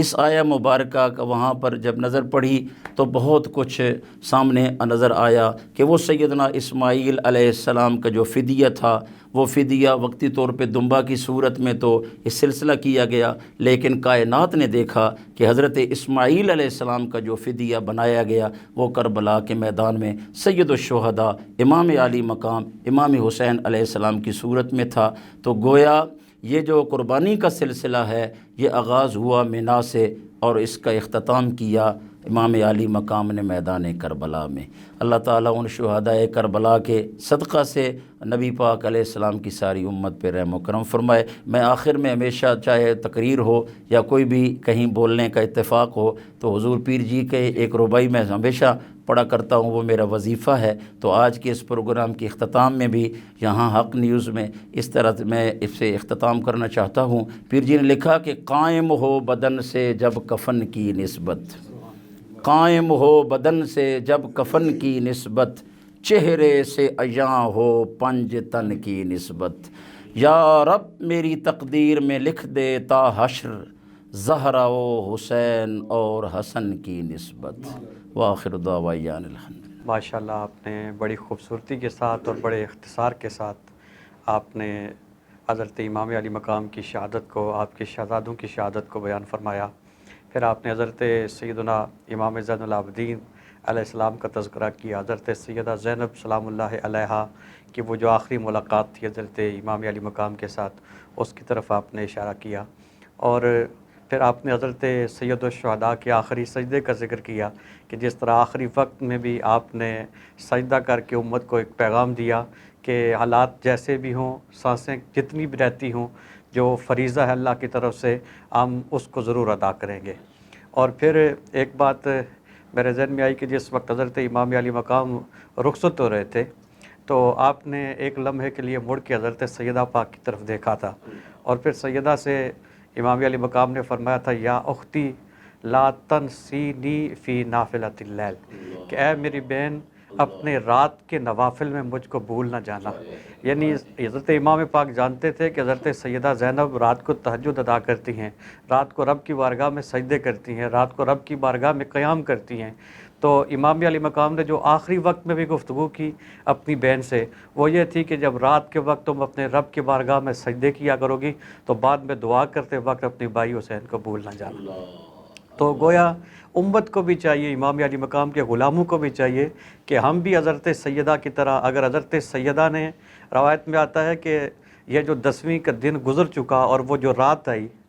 اس آیہ مبارکہ کا وہاں پر جب نظر پڑھی تو بہت کچھ سامنے نظر آیا کہ وہ سیدنا اسماعیل علیہ السلام کا جو فدیہ تھا، وہ فدیہ وقتی طور پہ دمبا کی صورت میں تو اس سلسلہ کیا گیا، لیکن کائنات نے دیکھا کہ حضرت اسماعیل علیہ السلام کا جو فدیہ بنایا گیا وہ کربلا کے میدان میں سید الشہداء امام عالی مقام امام حسین علیہ السلام کی صورت میں تھا۔ تو گویا یہ جو قربانی کا سلسلہ ہے یہ آغاز ہوا مینا سے اور اس کا اختتام کیا امام عالی مقام نے میدان کربلا میں۔ اللہ تعالیٰ ان شہداء کربلا کے صدقہ سے نبی پاک علیہ السلام کی ساری امت پہ رحم و کرم فرمائے۔ میں آخر میں ہمیشہ چاہے تقریر ہو یا کوئی بھی کہیں بولنے کا اتفاق ہو تو حضور پیر جی کے ایک ربائی میں ہمیشہ پڑھا کرتا ہوں، وہ میرا وظیفہ ہے۔ تو آج کے اس پروگرام کے اختتام میں بھی یہاں حق نیوز میں اس طرح میں اس سے اختتام کرنا چاہتا ہوں۔ پیر جی نے لکھا کہ قائم ہو بدن سے جب کفن کی نسبت، قائم ہو بدن سے جب کفن کی نسبت، چہرے سے عیاں ہو پنج تن کی نسبت، یا رب میری تقدیر میں لکھ دے تا حشر زہرا و حسین اور حسن کی نسبت۔ وآخر دعوانا الحمد۔ ماشاءاللہ آپ نے بڑی خوبصورتی کے ساتھ اور بڑے اختصار کے ساتھ آپ نے حضرت امام علی مقام کی شہادت کو، آپ کے شہزادوں کی شہادت کو بیان فرمایا۔ پھر آپ نے حضرت سیدنا امام زین العابدین علیہ السلام کا تذکرہ کیا، حضرت سیدہ زینب سلام اللہ علیہا کی وہ جو آخری ملاقات تھی حضرت امام علی مقام کے ساتھ، اس کی طرف آپ نے اشارہ کیا، اور پھر آپ نے حضرت سید الشہداء کے آخری سجدے کا ذکر کیا کہ جس طرح آخری وقت میں بھی آپ نے سجدہ کر کے امت کو ایک پیغام دیا کہ حالات جیسے بھی ہوں، سانسیں جتنی بھی رہتی ہوں، جو فریضہ ہے اللہ کی طرف سے ہم اس کو ضرور ادا کریں گے۔ اور پھر ایک بات میرے ذہن میں آئی کہ جس وقت حضرت امام علی مقام رخصت ہو رہے تھے تو آپ نے ایک لمحے کے لیے مڑ کے حضرت سیدہ پاک کی طرف دیکھا تھا، اور پھر سیدہ سے امام علی مقام نے فرمایا تھا یا اختی لا تنسینی فی نافلۃ اللیل، کہ اے میری بہن اپنے رات کے نوافل میں مجھ کو بھول نہ جانا۔ یعنی حضرت امام پاک جانتے تھے کہ حضرت سیدہ زینب رات کو تہجد ادا کرتی ہیں، رات کو رب کی بارگاہ میں سجدے کرتی ہیں، رات کو رب کی بارگاہ میں قیام کرتی ہیں۔ تو امام علی مقام نے جو آخری وقت میں بھی گفتگو کی اپنی بہن سے وہ یہ تھی کہ جب رات کے وقت تم اپنے رب کی بارگاہ میں سجدے کیا کرو گی تو بعد میں دعا کرتے وقت اپنی بھائی حسین کو بھول نہ جانا۔ تو گویا امت کو بھی چاہیے، امام علی مقام کے غلاموں کو بھی چاہیے کہ ہم بھی حضرت سیدہ کی طرح، اگر حضرت سیدہ نے، روایت میں آتا ہے کہ یہ جو 10ویں کا دن گزر چکا اور وہ جو رات آئی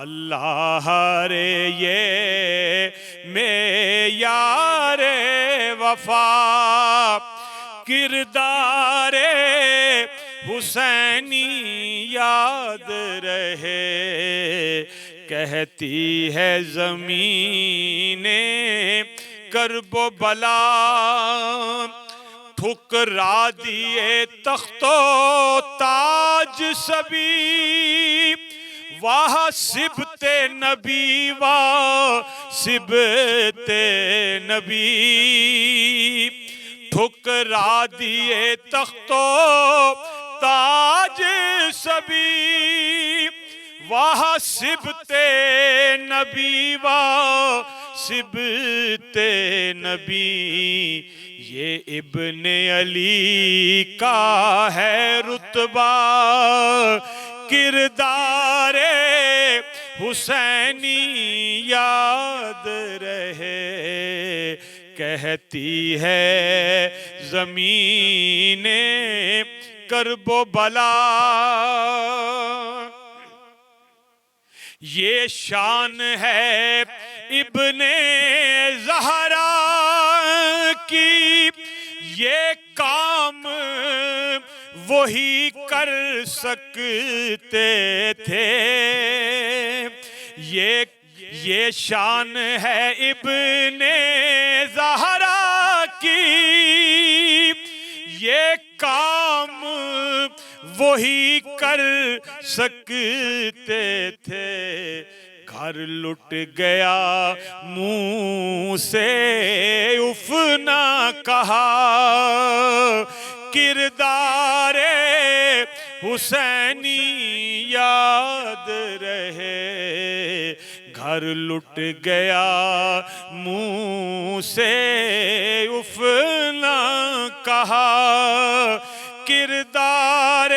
اللہ رے یہ معیار وفا کردار حسینی یاد رہے کہتی ہے زمین کرب و بلا ٹھکرا دیے تخت و تاج سبھی واہ سبت نبی واہ سبت نبی ٹھکرا دیے تخت و تاج سبھی واہ سبت نبی واہ سبت نبی یہ ابن علی کا ہے رتبہ کردار حسینی یاد رہے کہتی ہے زمین کرب و بلا یہ شان ہے ابن زہرا کی یہ کام وہی کر سکتے تھے یہ شان ہے ابن زہرا کی یہ کام وہی کر سکتے تھے گھر لٹ گیا منہ سے اف نہ کہا کردار حسینی یاد رہے گھر لٹ گیا منہ سے اف نہ کہا کردار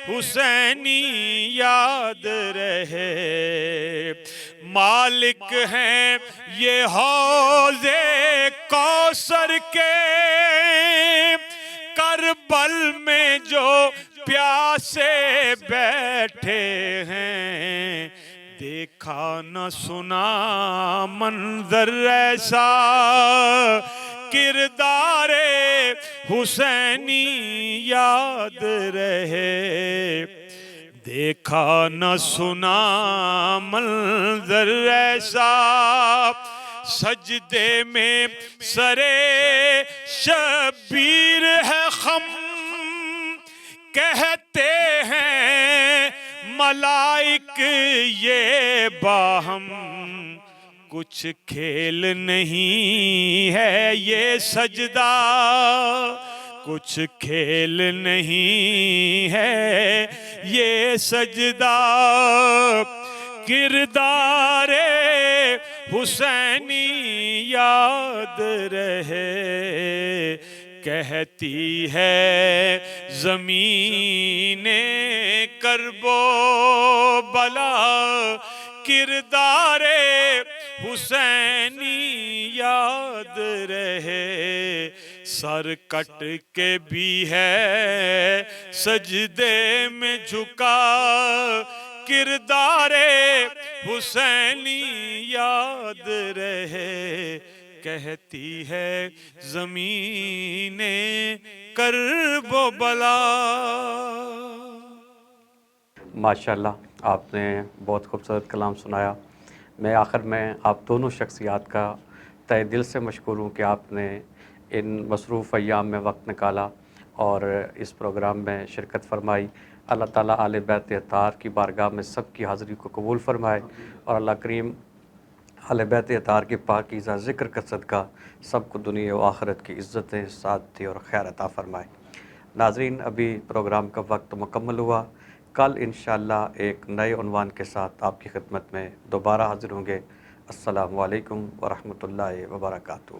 حسینی یاد رہے مالک ہیں یہ حوض کوثر کے کربل میں جو پیاسے بیٹھے ہیں دیکھا نہ سنا منظر ایسا کردار حسینی یاد رہے دیکھا نہ سنا منظر ایسا سجدے میں سرے شبیر ہے خم کہتے ہیں ملائک یہ باہم کچھ کھیل نہیں ہے یہ سجدہ کچھ کھیل نہیں ہے یہ سجدہ کردار حسینی یاد رہے کہتی ہے زمین کرب و بلا کردار حسینی یاد رہے سر کٹ کے بھی ہے سجدے میں جھکا کردار حسینی یاد رہے کہتی ہے زمین کرب و بلا ماشاءاللہ آپ نے بہت خوبصورت کلام سنایا. میں آخر میں آپ دونوں شخصیات کا تہ دل سے مشکور ہوں کہ آپ نے ان مصروف ایام میں وقت نکالا اور اس پروگرام میں شرکت فرمائی. اللہ تعالیٰ آل بیت اطہار کی بارگاہ میں سب کی حاضری کو قبول فرمائے اور اللہ کریم آل بیت اطہار کے پاکیزہ ذکر کا صدقہ سب کو دنیا و آخرت کی عزتیں سعادتیں اور خیر عطا فرمائے. ناظرین ابھی پروگرام کا وقت مکمل ہوا. کل انشاءاللہ ایک نئے عنوان کے ساتھ آپ کی خدمت میں دوبارہ حاضر ہوں گے. السلام علیکم ورحمۃ اللہ وبرکاتہ.